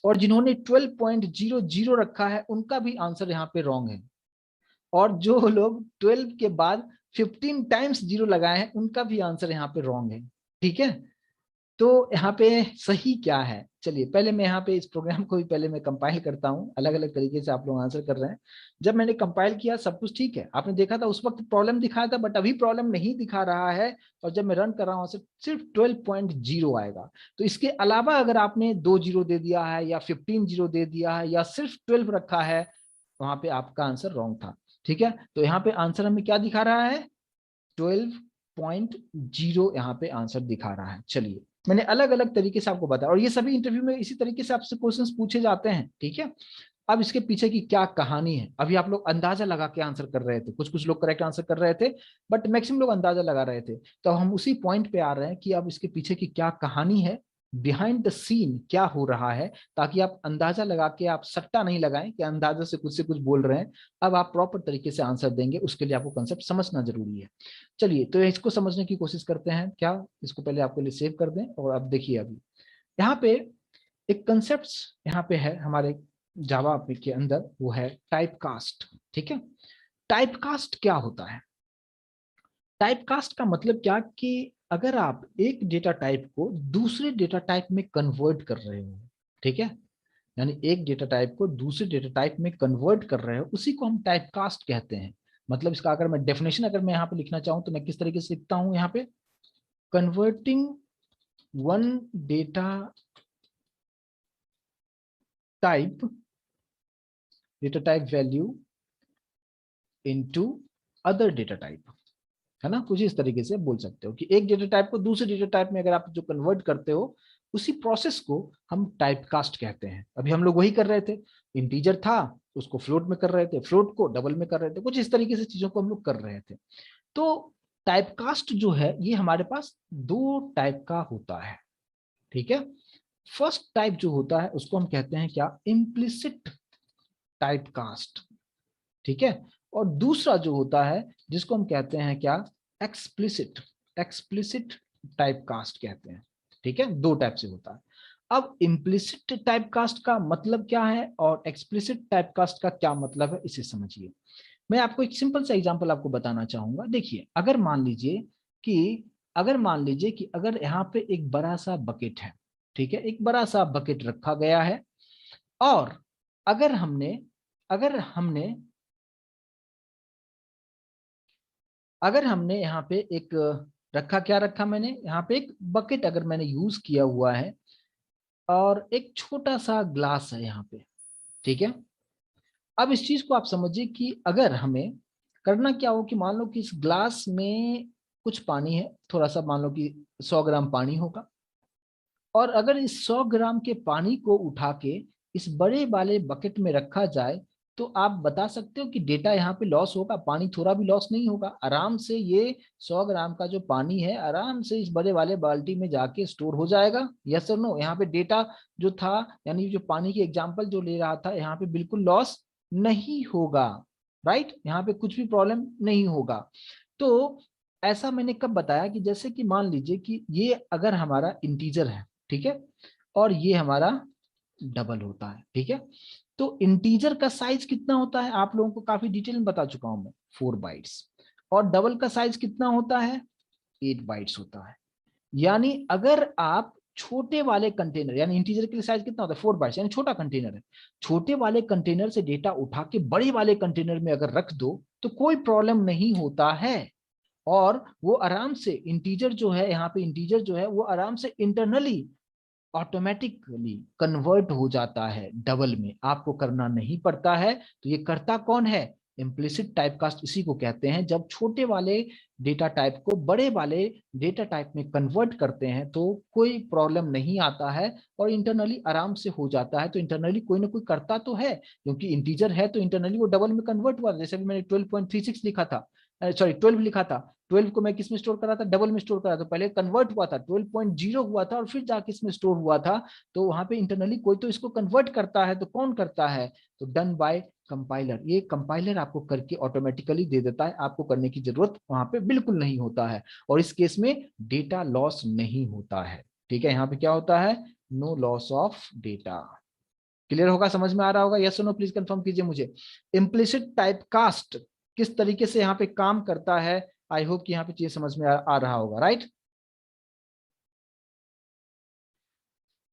और जिन्होंने 12.00 रखा है उनका भी आंसर यहाँ पे रॉन्ग है। और जो लोग 12 के बाद 15 टाइम्स 0 लगाए हैं उनका भी आंसर यहाँ पे रॉन्ग है। ठीक है, तो यहाँ पे सही क्या है, चलिए पहले मैं यहाँ पे इस प्रोग्राम को भी पहले मैं कंपाइल करता हूँ। अलग अलग तरीके से आप लोग आंसर कर रहे हैं। जब मैंने कंपाइल किया सब कुछ ठीक है, आपने देखा था उस वक्त प्रॉब्लम दिखाया था, बट अभी प्रॉब्लम नहीं दिखा रहा है। और जब मैं रन कर रहा हूँ सिर्फ 12.0 आएगा। तो इसके अलावा अगर आपने 2 0 दे दिया है या 15 0 दे दिया है या सिर्फ 12 रखा है, वहां पे आपका आंसर रॉन्ग था। ठीक है, तो यहाँ पे आंसर हमें क्या दिखा रहा है, 12.0 यहाँ पे आंसर दिखा रहा है। चलिए, मैंने अलग अलग तरीके से आपको बताया और ये सभी इंटरव्यू में इसी तरीके से आपसे क्वेश्चंस पूछे जाते हैं। ठीक है, अब इसके पीछे की क्या कहानी है, अभी आप लोग अंदाजा लगा के आंसर कर रहे थे, कुछ कुछ लोग करेक्ट आंसर कर रहे थे, बट मैक्सिमम लोग अंदाजा लगा रहे थे। तो हम उसी पॉइंट पे आ रहे हैं कि अब इसके पीछे की क्या कहानी है, बिहाइंड द सीन क्या हो रहा है, ताकि आप अंदाजा लगा के आप सट्टा नहीं लगाएं कि अंदाजा से कुछ बोल रहे हैं। अब आप प्रॉपर तरीके से आंसर देंगे, उसके लिए आपको कंसेप्ट समझना जरूरी है। चलिए, तो इसको समझने की कोशिश करते हैं। क्या, इसको पहले आपके लिए सेव कर दें। और अब देखिए, अभी यहाँ पे एक कंसेप्ट यहाँ पे है हमारे जावा के अंदर, वो है टाइप कास्ट। ठीक है, टाइप कास्ट क्या होता है, टाइप कास्ट का मतलब क्या कि अगर आप एक डेटा टाइप को दूसरे डेटा टाइप में कन्वर्ट कर रहे हो, ठीक है, यानी एक डेटा टाइप को दूसरे डेटा टाइप में कन्वर्ट कर रहे हो, उसी को हम टाइप कास्ट कहते हैं। मतलब इसका अगर मैं डेफिनेशन अगर मैं यहाँ पे लिखना चाहूँ तो मैं किस तरीके से लिखता हूँ यहाँ पे, converting one data type value into other data type, है ना। कुछ इस तरीके से बोल सकते हो कि एक डेटा टाइप को दूसरे डेटा टाइप में अगर आप जो कन्वर्ट करते हो, उसी प्रोसेस को हम टाइप कास्ट कहते हैं। अभी हम लोग वही कर रहे थे, इंटीजर था उसको फ्लोट में कर रहे थे, फ्लोट को डबल में कर रहे थे, कुछ इस तरीके से चीजों को हम लोग कर रहे थे। तो टाइप कास्ट जो है ये हमारे पास दो टाइप का होता है। ठीक है, फर्स्ट टाइप जो होता है उसको हम कहते हैं क्या, इम्प्लिसिट टाइप कास्ट। ठीक है, और दूसरा जो होता है जिसको हम कहते हैं क्या, एक्सप्लिसिट टाइप कास्ट कहते हैं। ठीक है, दो टाइप से होता है। अब इम्प्लिसिट टाइप कास्ट का मतलब क्या है और एक्सप्लिसिट टाइप कास्ट का क्या मतलब है, इसे समझिए। मैं आपको एक सिंपल सा एग्जांपल आपको बताना चाहूंगा। देखिए, अगर अगर यहाँ पे एक बड़ा सा बकेट है, ठीक है, एक बड़ा सा बकेट रखा गया है, और अगर हमने अगर हमने अगर हमने यहाँ पे एक रखा, क्या रखा मैंने यहाँ पे, एक बकेट अगर मैंने यूज किया हुआ है और एक छोटा सा ग्लास है यहाँ पे। ठीक है, अब इस चीज को आप समझिए कि अगर हमें करना क्या हो कि मान लो कि इस ग्लास में कुछ पानी है, थोड़ा सा मान लो कि 100 ग्राम पानी होगा, और अगर इस 100 ग्राम के पानी को उठा के इस बड़े वाले बकेट में रखा जाए, तो आप बता सकते हो कि डेटा यहाँ पे लॉस होगा, पानी थोड़ा भी लॉस नहीं होगा। आराम से ये 100 ग्राम का जो पानी है आराम से इस बड़े वाले बाल्टी में जाके स्टोर हो जाएगा। यस और नो, यहाँ पे डेटा जो था, यानी जो पानी की एग्जाम्पल जो ले रहा था, यहाँ पे बिल्कुल लॉस नहीं होगा। राइट, यहाँ पे कुछ भी प्रॉब्लम नहीं होगा। तो ऐसा मैंने कब बताया कि जैसे कि मान लीजिए कि ये अगर हमारा इंटीजर है, ठीक है, और ये हमारा डबल होता है। ठीक है, तो इंटीजर का साइज कितना होता है आप लोगों को काफी डिटेल में बता चुका हूं मैं, 4 बाइट्स। और डबल का साइज कितना होता है, 8 बाइट्स होता है। यानी अगर आप छोटे वाले कंटेनर, यानी इंटीजर के लिए साइज कितना होता है, 4 बाइट्स, यानी छोटा कंटेनर है, छोटे वाले कंटेनर से डेटा उठा के बड़े वाले कंटेनर में अगर रख दो तो कोई प्रॉब्लम नहीं होता है। और वो आराम से इंटीजर जो है, यहाँ पे इंटीजर जो है वो आराम से इंटरनली ऑटोमेटिकली कन्वर्ट हो जाता है डबल में, आपको करना नहीं पड़ता है। तो ये करता कौन है, इम्प्लिसिट टाइपकास्ट इसी को कहते हैं। जब छोटे वाले डेटा टाइप को बड़े वाले डेटा टाइप में कन्वर्ट करते हैं तो कोई प्रॉब्लम नहीं आता है और इंटरनली आराम से हो जाता है। तो इंटरनली कोई ना कोई करता तो है, क्योंकि इंटीजर है तो इंटरनली वो डबल में कन्वर्ट हुआ। जैसे भी मैंने 12.36 लिखा था, सॉरी 12 लिखा था, 12 को मैं किस में स्टोर कर रहा था, डबल में स्टोर कर रहा था। तो पहले कन्वर्ट हुआ था, 12.0 हुआ था और फिर जाके इसमें स्टोर हुआ था। तो वहां पे इंटरनली कोई तो इसको कन्वर्ट करता है, तो कौन करता है, तो डन बाय कंपाइलर। ये कंपाइलर आपको करके ऑटोमेटिकली दे देता है, आपको करने की जरूरत वहां पे बिल्कुल नहीं होता है। और इस केस में डेटा लॉस नहीं होता है। ठीक है, यहाँ पे क्या होता है, no loss of data. Clear होगा, समझ में आ रहा होगा, यस और नो प्लीज कंफर्म कीजिए मुझे। इम्प्लिसिट टाइप कास्ट किस तरीके से यहाँ पे काम करता है, आई होप कि यहाँ पे चीज समझ में आ रहा होगा, राइट।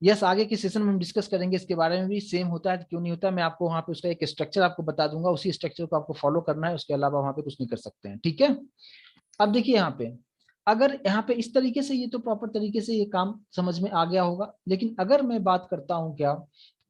यस, आगे के सेशन में हम डिस्कस करेंगे इसके बारे में भी, सेम होता है क्यों नहीं होता है, मैं आपको वहां पे उसका एक स्ट्रक्चर आपको बता दूंगा, उसी स्ट्रक्चर को आपको फॉलो करना है, उसके अलावा वहां पे कुछ नहीं कर सकते हैं। ठीक है, अब देखिए यहाँ पे, अगर यहाँ पे इस तरीके से, ये तो प्रॉपर तरीके से ये काम समझ में आ गया होगा। लेकिन अगर मैं बात करता हूँ क्या,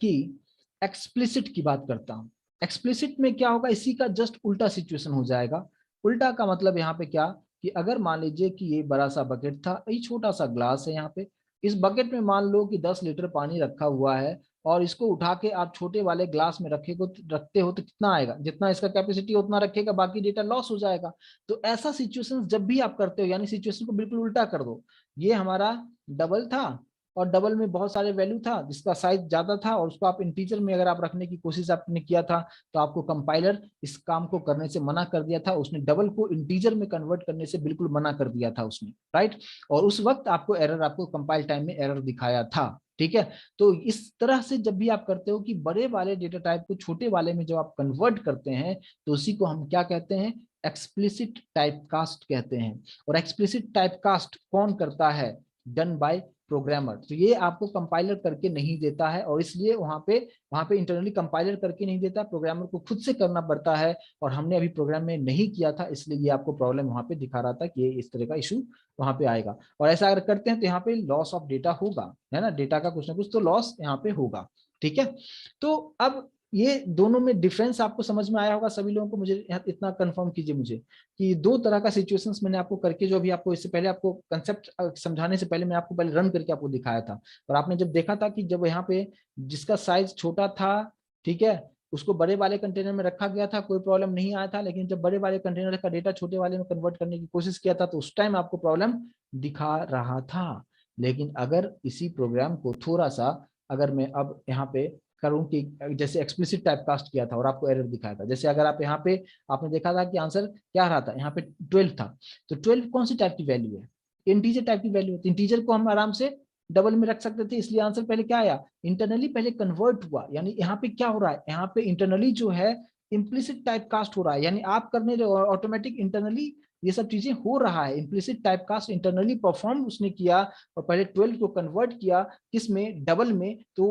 कि एक्सप्लिसिट की बात करता हूँ, एक्सप्लिसिट में क्या होगा, इसी का जस्ट उल्टा सिचुएशन हो जाएगा। उल्टा का मतलब यहाँ पे क्या, कि अगर मान लीजिए कि ये बड़ा सा बकेट था, ये छोटा सा ग्लास है यहाँ पे, इस बकेट में मान लो कि 10 लीटर पानी रखा हुआ है, और इसको उठा के आप छोटे वाले ग्लास में रखते हो तो कितना आएगा, जितना इसका कैपेसिटी उतना रखेगा, बाकी डेटा लॉस हो जाएगा। तो ऐसा सिचुएशन जब भी आप करते हो, यानी सिचुएशन को बिल्कुल उल्टा कर दो, ये हमारा डबल था, और डबल में बहुत सारे वैल्यू था जिसका साइज ज्यादा था, और उसको आप इंटीजर में अगर आप रखने की कोशिश आपने किया था, तो आपको कंपाइलर इस काम को करने से मना कर दिया था, उसने डबल को इंटीजर में कन्वर्ट करने से बिल्कुल मना कर दिया था उसने, राइट। और उस वक्त आपको एरर, आपको कंपाइल टाइम में एरर दिखाया था। ठीक है, तो इस तरह से जब भी आप करते हो कि बड़े वाले डेटा टाइप को छोटे वाले में जब आप कन्वर्ट करते हैं, तो उसी को हम क्या कहते हैं, एक्सप्लिसिट टाइपकास्ट कहते हैं। और एक्सप्लिसिट टाइपकास्ट कौन करता है, डन बाय प्रोग्रामर। तो ये आपको कंपाइलर करके नहीं देता है, और इसलिए वहां पे इंटरनली कंपाइलर करके नहीं देता, प्रोग्रामर को खुद से करना पड़ता है। और हमने अभी प्रोग्राम में नहीं किया था, इसलिए ये आपको प्रॉब्लम वहां पे दिखा रहा था कि ये इस तरह का इशू वहां पे आएगा। और ऐसा अगर करते हैं तो यहाँ पे लॉस ऑफ डेटा होगा, है ना, डेटा का कुछ ना कुछ तो लॉस यहाँ पे होगा। ठीक है, तो अब ये दोनों में डिफरेंस आपको समझ में आया होगा सभी लोगों को, मुझे इतना कंफर्म कीजिए मुझे, कि दो तरह का सिचुएशंस मैंने आपको करके, जो अभी आपको इससे पहले आपको कंसेप्ट समझाने से पहले मैं आपको पहले रन करके आपको दिखाया था। और आपने जब देखा था कि जब यहाँ पे जिसका साइज छोटा था, ठीक है, उसको बड़े वाले कंटेनर में रखा गया था, कोई प्रॉब्लम नहीं आया था। लेकिन जब बड़े वाले कंटेनर का डेटा छोटे वाले में कन्वर्ट करने की कोशिश किया था, तो उस टाइम आपको प्रॉब्लम दिखा रहा था। लेकिन अगर इसी प्रोग्राम को थोड़ा सा, अगर मैं अब यहाँ पे करूं कि जैसे एक्सप्लिसिट टाइप कास्ट किया था और आपको एरर दिखाया था, जैसे अगर आप यहाँ पे आपने देखा था कि आंसर क्या रहा था, यहाँ पे 12 था, तो 12 कौन सी टाइप की वैल्यू है, इंटीजर टाइप की वैल्यू है। तो इंटीजर को हम आराम से डबल में रख सकते थे, इसलिए आंसर पहले क्या आया, इंटरनली पहले कन्वर्ट हुआ। यानी यहाँ पे क्या हो रहा है, यहाँ पे इंटरनली जो है इम्प्लिसिट टाइप कास्ट हो रहा है, यानी आप करने ऑटोमेटिक इंटरनली ये सब चीजें हो रहा है। Implicit type cast internally perform उसने किया, और पहले 12 को कन्वर्ट किया किस में, डबल में, तो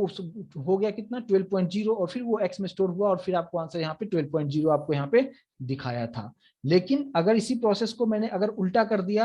हो गया कितना 12.0, और फिर वो एक्स में स्टोर हुआ, और फिर आपको आंसर यहाँ पे 12.0 आपको यहाँ पे दिखाया था। लेकिन अगर इसी प्रोसेस को मैंने अगर उल्टा कर दिया,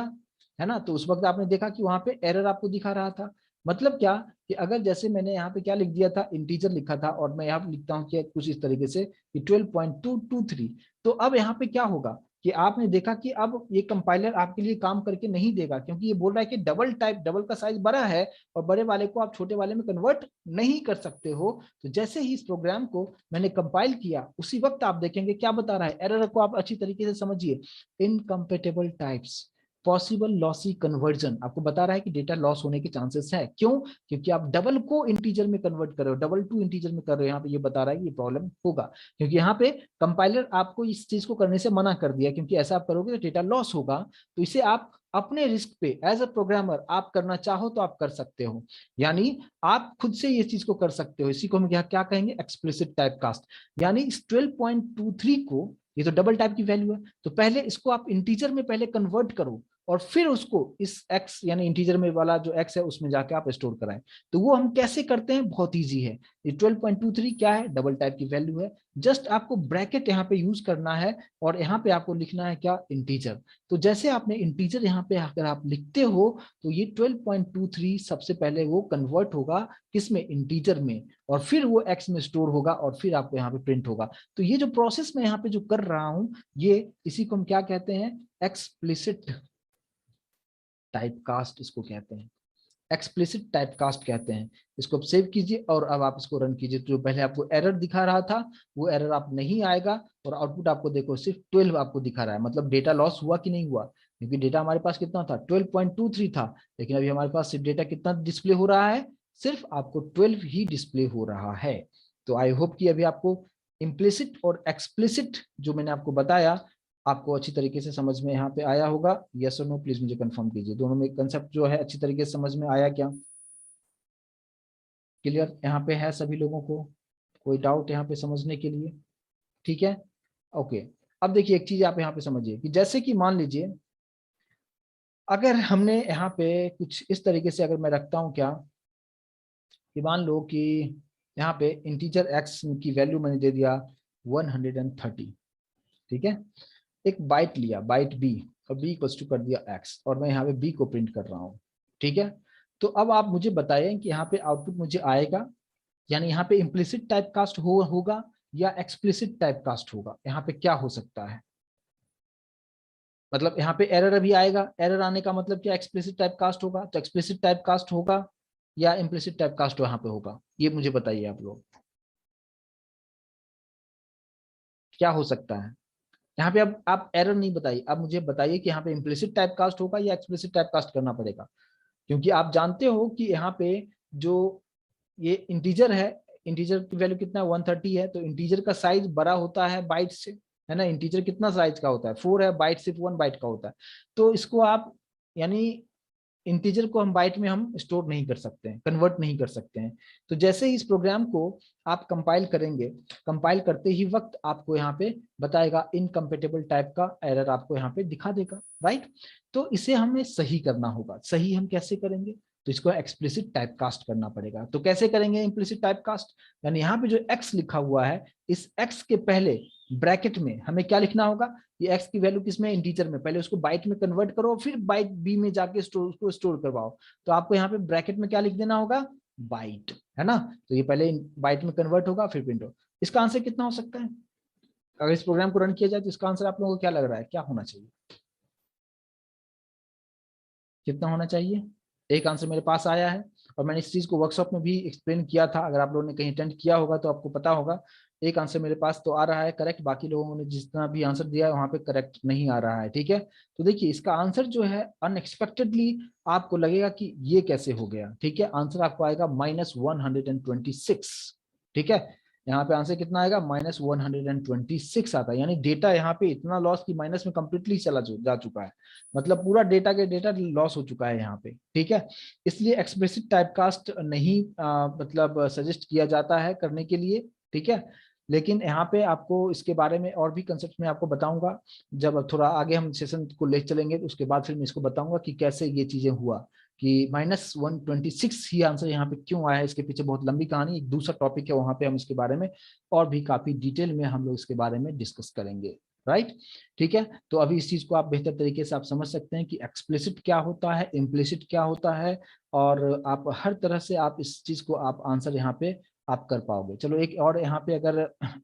है ना, तो उस वक्त आपने देखा कि वहां पे एरर आपको दिखा रहा था। मतलब क्या, कि अगर जैसे मैंने यहाँ पे क्या लिख दिया था, इंटीजर लिखा था, और मैं यहाँ पे लिखता हूँ कि कुछ इस तरीके से कि 12.223, तो अब यहाँ पे क्या होगा कि आपने देखा कि अब ये कंपाइलर आपके लिए काम करके नहीं देगा, क्योंकि ये बोल रहा है कि डबल टाइप, डबल का साइज बड़ा है, और बड़े वाले को आप छोटे वाले में कन्वर्ट नहीं कर सकते हो। तो जैसे ही इस प्रोग्राम को मैंने कंपाइल किया, उसी वक्त आप देखेंगे क्या बता रहा है, एरर को आप अच्छी तरीके से समझिए, incompatible types, possible lossy conversion, आपको बता रहा है कि डेटा लॉस होने के चांसेस है। क्यों, क्योंकि आप डबल को इंटीजर में कन्वर्ट कर रहे हो, डबल टू इंटीजर में कर रहे हो, यहाँ पे ये बता रहा है कि ये प्रॉब्लम होगा, क्योंकि यहाँ पे कंपाइलर आपको इस चीज को करने से मना कर दिया, क्योंकि ऐसा आप करोगे तो डेटा लॉस होगा। तो इसे आप अपने रिस्क पे एज अ प्रोग्रामर आप करना चाहो तो आप कर सकते हो, यानी आप खुद से ये चीज को कर सकते हो। इसी को हम क्या कहेंगे, एक्सप्लिसिट टाइप कास्ट। यानी इस 12.23 को, ये तो डबल टाइप की वैल्यू है, तो पहले इसको आप इंटीजर में पहले कन्वर्ट करो, और फिर उसको इस x यानी इंटीजर में वाला जो x है उसमें जाके आप स्टोर कराएं। तो वो हम कैसे करते हैं, बहुत इजी है। ये 12.23 क्या है, डबल टाइप की वैल्यू है। जस्ट आपको ब्रैकेट यहाँ पे यूज करना है, और यहाँ पे आपको लिखना है क्या, इंटीजर। तो जैसे आपने इंटीजर यहाँ पे अगर आप लिखते हो, तो ये 12.23 सबसे पहले वो कन्वर्ट होगा किसमें, इंटीजर में, और फिर वो x में स्टोर होगा, और फिर आपको यहाँ पे प्रिंट होगा। तो ये जो प्रोसेस मैं यहाँ पे जो कर रहा हूं, ये इसी को हम क्या कहते हैं, एक्सप्लिसिट टाइपकास्ट इसको कहते हैं। एक्सप्लिसिट टाइप कास्ट कहते हैं। इसको आप सेव कीजिए और अब आप इसको रन कीजिए। तो जो पहले आपको एरर दिखा रहा था वो एरर आप नहीं आएगा और आउटपुट आपको देखो सिर्फ 12 आपको दिखा रहा है। मतलब डेटा लॉस हुआ कि नहीं हुआ, क्योंकि डेटा हमारे पास कितना था 12.23 था, लेकिन अभी हमारे पास सिर्फ डेटा कितना डिस्प्ले हो रहा है, सिर्फ आपको 12 ही डिस्प्ले हो रहा है। तो आई होप कि अभी आपको इम्प्लिसिट और एक्सप्लिसिट जो मैंने आपको बताया आपको अच्छी तरीके से समझ में यहाँ पे आया होगा। यस और नो प्लीज मुझे कंफर्म कीजिए, दोनों में कंसेप्ट जो है अच्छी तरीके से समझ में आया क्या? क्लियर यहाँ पे है सभी लोगों को? कोई डाउट यहाँ पे समझने के लिए? ठीक है, ओके। अब देखिए एक चीज आप यहाँ पे समझिए कि जैसे कि मान लीजिए अगर हमने यहाँ पे कुछ इस तरीके से अगर मैं रखता हूँ क्या कि मान लो कि यहाँ पे इंटीजर x की वैल्यू मैंने दे दिया 130, ठीक है। एक बाइट लिया, बाइट b, और b इक्वल्स टू कर दिया x, और मैं यहाँ पे b को प्रिंट कर रहा हूँ, ठीक है। तो अब आप मुझे बताएं कि यहाँ पे आउटपुट मुझे आएगा, यानी यहाँ पे इम्प्लिसिट टाइप कास्ट होगा या एक्सप्लिसिट टाइप कास्ट होगा, यहाँ पे क्या हो सकता है? मतलब यहाँ पे एरर अभी आएगा, एरर आने का मतलब क्या, एक्सप्लिसिट टाइप कास्ट होगा। तो एक्सप्लिसिट टाइप कास्ट होगा या इम्प्लिसिट टाइप कास्ट यहाँ पे होगा, ये मुझे बताइए आप लोग, क्या हो सकता है यहाँ पे? अब आप एरर नहीं बताइए, अब मुझे बताइए कि यहाँ पे इम्प्लिसिट टाइप कास्ट होगा या एक्सप्लिसिट टाइप कास्ट करना पड़ेगा। क्योंकि आप जानते हो कि यहाँ पे जो ये इंटीजर है, इंटीजर की वैल्यू कितना 130 है, तो इंटीजर का साइज बड़ा होता है बाइट से, है ना। इंटीजर कितना साइज का होता है 4 है, बाइट सिर्फ 1 बाइट का होता है। तो इसको आप यानी इंटीजर को हम बाइट में हम स्टोर नहीं कर सकते हैं, कन्वर्ट नहीं कर सकते हैं। तो जैसे ही इस प्रोग्राम को आप कंपाइल करेंगे, कंपाइल करते ही वक्त आपको यहाँ पे बताएगा इनकम्पेटेबल टाइप का एरर आपको यहाँ पे दिखा देगा, राइट। तो इसे हमें सही करना होगा। सही हम कैसे करेंगे? तो इसको एक्सप्लिसिट टाइप कास्ट करना पड़ेगा। तो कैसे करेंगे इम्प्लिसिट टाइप कास्ट? यानी यहाँ पे जो x लिखा हुआ है, इस x के पहले ब्रैकेट में हमें क्या लिखना होगा, ये x की वैल्यू किसमें, इंटीजर में, पहले उसको बाइट में कन्वर्ट करो, फिर बाइट b में जाके उसको स्टोर करवाओ। तो आपको यहाँ पे ब्रैकेट में क्या लिख देना होगा, बाइट, है ना। तो ये पहले बाइट में कन्वर्ट होगा फिर प्रिंट होगा। इसका आंसर कितना हो सकता है अगर इस प्रोग्राम को रन किया जाए? तो इसका आंसर आप लोगों को क्या लग रहा है, क्या होना चाहिए, कितना होना चाहिए? एक आंसर मेरे पास आया है और मैंने इस चीज को वर्कशॉप में भी एक्सप्लेन किया था, अगर आप लोगों ने कहीं अटेंड किया होगा तो आपको पता होगा। एक आंसर मेरे पास तो आ रहा है करेक्ट, बाकी लोगों ने जितना भी आंसर दिया है वहां पे करेक्ट नहीं आ रहा है, ठीक है। तो देखिए इसका आंसर जो है अनएक्सपेक्टेडली आपको लगेगा कि ये कैसे हो गया, ठीक है। आंसर आपको आएगा -126, ठीक है। यहाँ पे आंसर कितना आएगा, -126 आता है। यानी डेटा यहाँ पे इतना लॉस कि माइनस में कंप्लीटली चला जा चुका है। मतलब पूरा डेटा के डेटा लॉस हो चुका है यहाँ पे, ठीक है। इसलिए एक्सप्लिसिट टाइपकास्ट नहीं मतलब सजेस्ट किया जाता है करने के लिए, ठीक है। लेकिन यहाँ पे आपको इसके बारे में और भी कंसेप्ट में आपको बताऊंगा, जब थोड़ा आगे हम सेशन को ले चलेंगे तो उसके बाद फिर मैं इसको बताऊंगा कि कैसे ये चीजें हुआ कि -126 ही आंसर यहाँ पे क्यों आया है। इसके पीछे बहुत लंबी कहानी, एक दूसरा टॉपिक है, वहां पे हम इसके बारे में और भी काफी डिटेल में हम लोग इसके बारे में डिस्कस करेंगे, राइट। ठीक है, तो अभी इस चीज को आप बेहतर तरीके से आप समझ सकते हैं कि एक्सप्लिसिट क्या होता है, इम्प्लिसिट क्या होता है, और आप हर तरह से आप इस चीज को आप आंसर यहाँ पे आप कर पाओगे। चलो एक और यहाँ पे अगर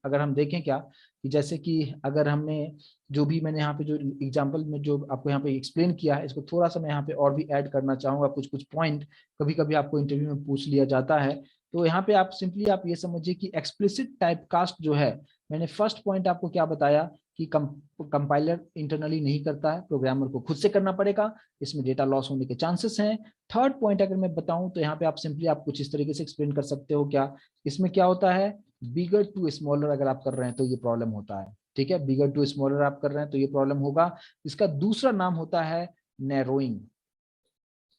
अगर हम देखें क्या कि जैसे कि अगर हमने जो भी मैंने यहाँ पे जो एग्जांपल में जो आपको यहाँ पे एक्सप्लेन किया है, इसको थोड़ा सा मैं यहाँ पे और भी ऐड करना चाहूंगा। कुछ कुछ पॉइंट कभी कभी आपको इंटरव्यू में पूछ लिया जाता है। तो यहाँ पे आप सिंपली आप ये समझिए कि एक्सप्लिसिट टाइपकास्ट जो है, मैंने फर्स्ट पॉइंट आपको क्या बताया कि कंपाइलर इंटरनली नहीं करता है, प्रोग्रामर को खुद से करना पड़ेगा, इसमें डेटा लॉस होने के चांसेस हैं। थर्ड पॉइंट अगर मैं बताऊं तो यहाँ पे आप सिंपली आप कुछ इस तरीके से एक्सप्लेन कर सकते हो क्या, इसमें क्या होता है, बिगर टू स्मॉलर अगर आप कर रहे हैं तो ये प्रॉब्लम होता है, ठीक है। बिगर टू स्मॉलर आप कर रहे हैं तो ये प्रॉब्लम होगा। इसका दूसरा नाम होता है नैरोइंग,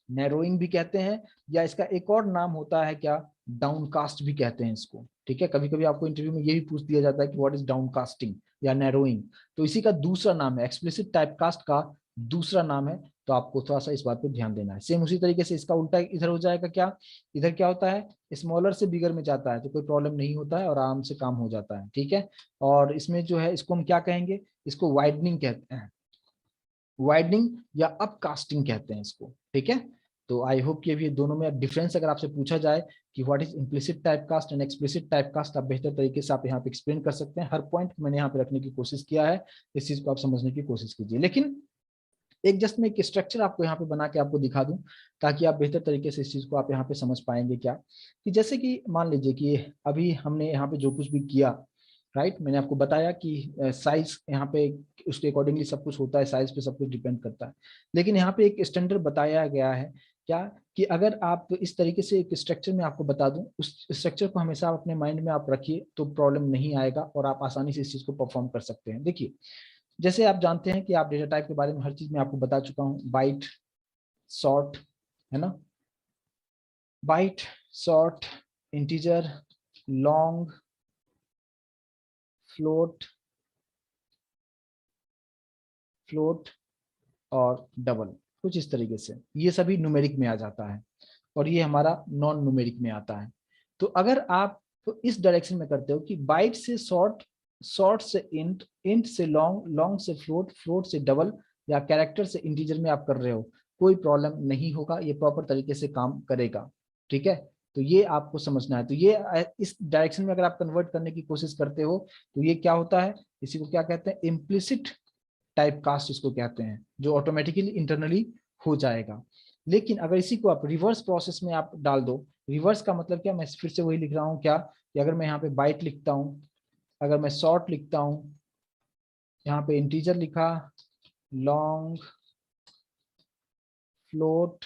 नैरोइंग भी कहते हैं, या इसका एक और नाम होता है क्या, डाउनकास्ट भी कहते हैं इसको, ठीक है। कभी कभी आपको इंटरव्यू में ये भी पूछ दिया जाता है कि व्हाट इज डाउनकास्टिंग या नैरोइंग, तो इसी का दूसरा नाम है, एक्सप्लिसिट टाइपकास्ट का दूसरा नाम है। तो आपको थोड़ा सा इस बात पे ध्यान देना है। सेम उसी तरीके से इसका उल्टा इधर हो जाएगा क्या, इधर क्या होता है, स्मॉलर से बिगर में जाता है तो कोई प्रॉब्लम नहीं होता है और आराम से काम हो जाता है, ठीक है। और इसमें जो है इसको हम क्या कहेंगे, इसको वाइडनिंग कहते हैं, वाइडनिंग या अपकास्टिंग कहते हैं इसको, ठीक है। तो आई होप कि अभी दोनों में डिफरेंस अगर आपसे पूछा जाए कि what is implicit typecast and explicit typecast, आप बेहतर तरीके से आप यहाँ पे एक्सप्लेन कर सकते हैं। हर पॉइंट मैंने यहाँ पे रखने की कोशिश किया है, इस चीज को आप समझने की कोशिश कीजिए। लेकिन एक जस्ट मैं एक स्ट्रक्चर आपको यहाँ पे बना के आपको दिखा दूं ताकि आप बेहतर तरीके से इस चीज को आप यहाँ पे समझ पाएंगे क्या, कि जैसे कि मान लीजिए कि अभी हमने यहाँ पे जो कुछ भी किया, राइट, मैंने आपको बताया कि साइज यहाँ पे उसके अकॉर्डिंगली सब कुछ होता है, साइज पे सब कुछ डिपेंड करता है। लेकिन यहाँ पे एक स्टैंडर्ड बताया गया है क्या, कि अगर आप इस तरीके से एक स्ट्रक्चर में आपको बता दूं, उस स्ट्रक्चर को हमेशा अपने माइंड में आप रखिए तो प्रॉब्लम नहीं आएगा और आप आसानी से इस चीज को परफॉर्म कर सकते हैं। देखिए, जैसे आप जानते हैं कि आप डेटा टाइप के बारे में हर चीज में आपको बता चुका हूं, बाइट, शॉर्ट, है ना, byte, short, integer, long, float, float और डबल, कुछ इस तरीके से ये सभी न्यूमेरिक में आ जाता है और ये हमारा नॉन न्यूमेरिक में आता है। तो अगर आप तो इस डायरेक्शन में करते हो कि बाइट से शॉर्ट, शॉर्ट से इंट, इंट से लॉन्ग, लॉन्ग से फ्लोट, फ्लोट से डबल, या कैरेक्टर से इंटीजर में आप कर रहे हो, कोई प्रॉब्लम नहीं होगा, ये प्रॉपर तरीके से काम करेगा। ठीक है, तो ये आपको समझना है। तो ये इस डायरेक्शन में अगर आप कन्वर्ट करने की कोशिश करते हो तो ये क्या होता है, इसी को क्या कहते हैं, इम्प्लिसिट टाइप कास्ट इसको कहते हैं, जो ऑटोमेटिकली इंटरनली हो जाएगा। लेकिन अगर इसी को आप रिवर्स प्रोसेस में आप डाल दो, रिवर्स का मतलब क्या, मैं फिर से वही लिख रहा हूँ क्या, कि अगर मैं यहाँ पे बाइट लिखता हूँ, अगर मैं शॉर्ट लिखता हूँ, यहाँ पे इंटीजर लिखा, लॉन्ग, फ्लोट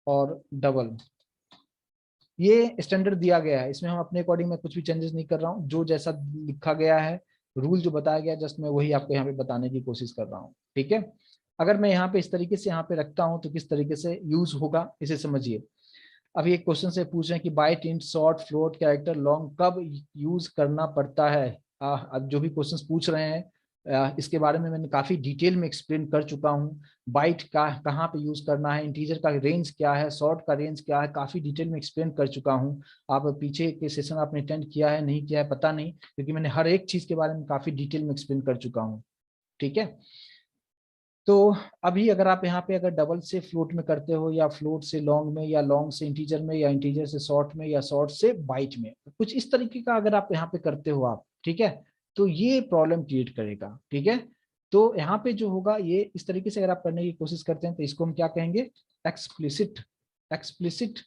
और डबल, ये स्टैंडर्ड दिया गया है, इसमें हम अपने अकॉर्डिंग में कुछ भी चेंजेस नहीं कर रहा हूँ, जो जैसा लिखा गया है, रूल जो बताया गया, जस्ट मैं वही आपको यहाँ पे बताने की कोशिश कर रहा हूँ। ठीक है, अगर मैं यहाँ पे इस तरीके से यहाँ पे रखता हूँ तो किस तरीके से यूज होगा इसे समझिए। अभी एक क्वेश्चन से पूछ रहे हैं कि byte, int, short, float, character, long कब यूज करना पड़ता है। अब जो भी क्वेश्चंस पूछ रहे हैं इसके बारे में मैंने काफी डिटेल में एक्सप्लेन कर चुका हूँ। बाइट का कहाँ पे यूज करना है, इंटीजर का रेंज क्या है, शॉर्ट का रेंज क्या है, काफी डिटेल में एक्सप्लेन कर चुका हूँ। आप पीछे के सेशन आपने अटेंड किया है नहीं किया है पता नहीं, क्योंकि मैंने हर एक चीज के बारे में काफी डिटेल में एक्सप्लेन कर चुका हूँ। ठीक है, तो अभी अगर आप यहाँ पे अगर डबल से फ्लोट में करते हो, या फ्लोट से लॉन्ग में, या लॉन्ग से इंटीजर में, या इंटीजर से शॉर्ट में, या शॉर्ट से बाइट में, कुछ इस तरीके का अगर आप यहाँ पे करते हो आप, ठीक है, तो ये प्रॉब्लम क्रिएट करेगा। ठीक है, तो यहाँ पे जो होगा ये इस तरीके से अगर आप करने की कोशिश करते हैं तो इसको हम क्या कहेंगे, एक्सप्लिसिट, एक्सप्लिसिट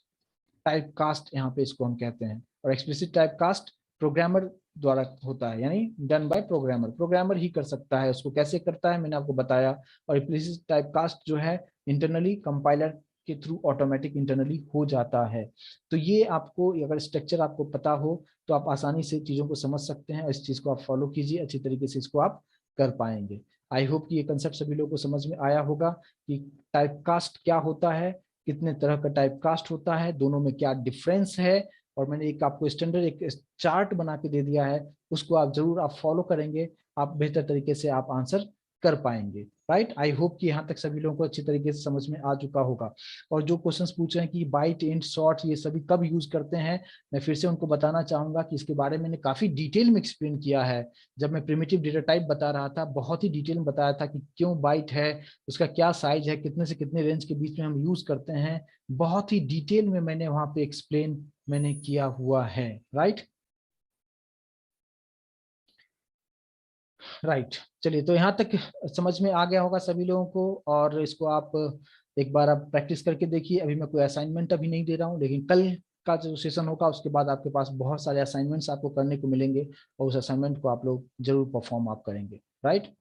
टाइप कास्ट यहाँ पे इसको हम कहते हैं। और एक्सप्लिसिट टाइप कास्ट प्रोग्रामर द्वारा होता है, यानी डन बाय प्रोग्रामर, प्रोग्रामर ही कर सकता है। उसको कैसे करता है मैंने आपको बताया। और एक्सप्लिसिट टाइप कास्ट जो है इंटरनली कंपाइलर के थ्रू ऑटोमेटिक इंटरनली हो जाता है। तो ये आपको अगर स्ट्रक्चर आपको पता हो तो आप आसानी से चीजों को समझ सकते हैं। इस चीज को आप फॉलो कीजिए, अच्छी तरीके से इसको आप कर पाएंगे। आई होप कि ये कंसेप्ट सभी लोगों को समझ में आया होगा कि टाइप कास्ट क्या होता है, कितने तरह का टाइप कास्ट होता है, दोनों में क्या डिफरेंस है। और मैंने एक आपको स्टैंडर्ड एक चार्ट बना के दे दिया है, उसको आप जरूर आप फॉलो करेंगे, आप बेहतर तरीके से आप आंसर कर पाएंगे। राइट, आई होप कि यहाँ तक सभी लोगों को अच्छी तरीके से समझ में आ चुका होगा। और जो क्वेश्चंस पूछ रहे हैं कि बाइट, इंट, शॉर्ट ये सभी कब यूज करते हैं, मैं फिर से उनको बताना चाहूंगा कि इसके बारे में मैंने काफी डिटेल में एक्सप्लेन किया है। जब मैं प्रिमिटिव डेटा टाइप बता रहा था, बहुत ही डिटेल में बताया था कि क्यों बाइट है, उसका क्या साइज है, कितने से कितने रेंज के बीच में हम यूज करते हैं, बहुत ही डिटेल में मैंने वहां पे एक्सप्लेन मैंने किया हुआ है। राइट, राइट, चलिए, तो यहाँ तक समझ में आ गया होगा सभी लोगों को। और इसको आप एक बार आप प्रैक्टिस करके देखिए। अभी मैं कोई असाइनमेंट अभी नहीं दे रहा हूँ, लेकिन कल का जो सेशन होगा उसके बाद आपके पास बहुत सारे असाइनमेंट्स आपको करने को मिलेंगे, और उस असाइनमेंट को आप लोग जरूर परफॉर्म आप करेंगे। राइट,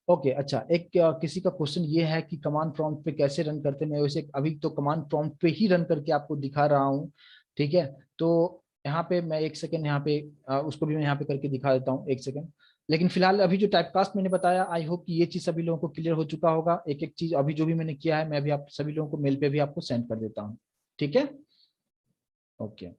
ओके, अच्छा, एक किसी का क्वेश्चन ये है कि कमांड प्रॉम्प्ट पे कैसे रन करते हैं। मैं वैसे अभी तो कमांड प्रॉम्प्ट पे ही रन करके आपको दिखा रहा हूँ। ठीक है, तो यहाँ पे मैं एक सेकंड यहाँ पे उसको भी मैं यहाँ पे करके दिखा देता हूँ, एक सेकंड। लेकिन फिलहाल अभी जो टाइपकास्ट मैंने बताया, आई होप कि ये चीज सभी लोगों को क्लियर हो चुका होगा। एक एक चीज अभी जो भी मैंने किया है मैं अभी आप सभी लोगों को मेल पे भी आपको सेंड कर देता हूँ। ठीक है, ओके।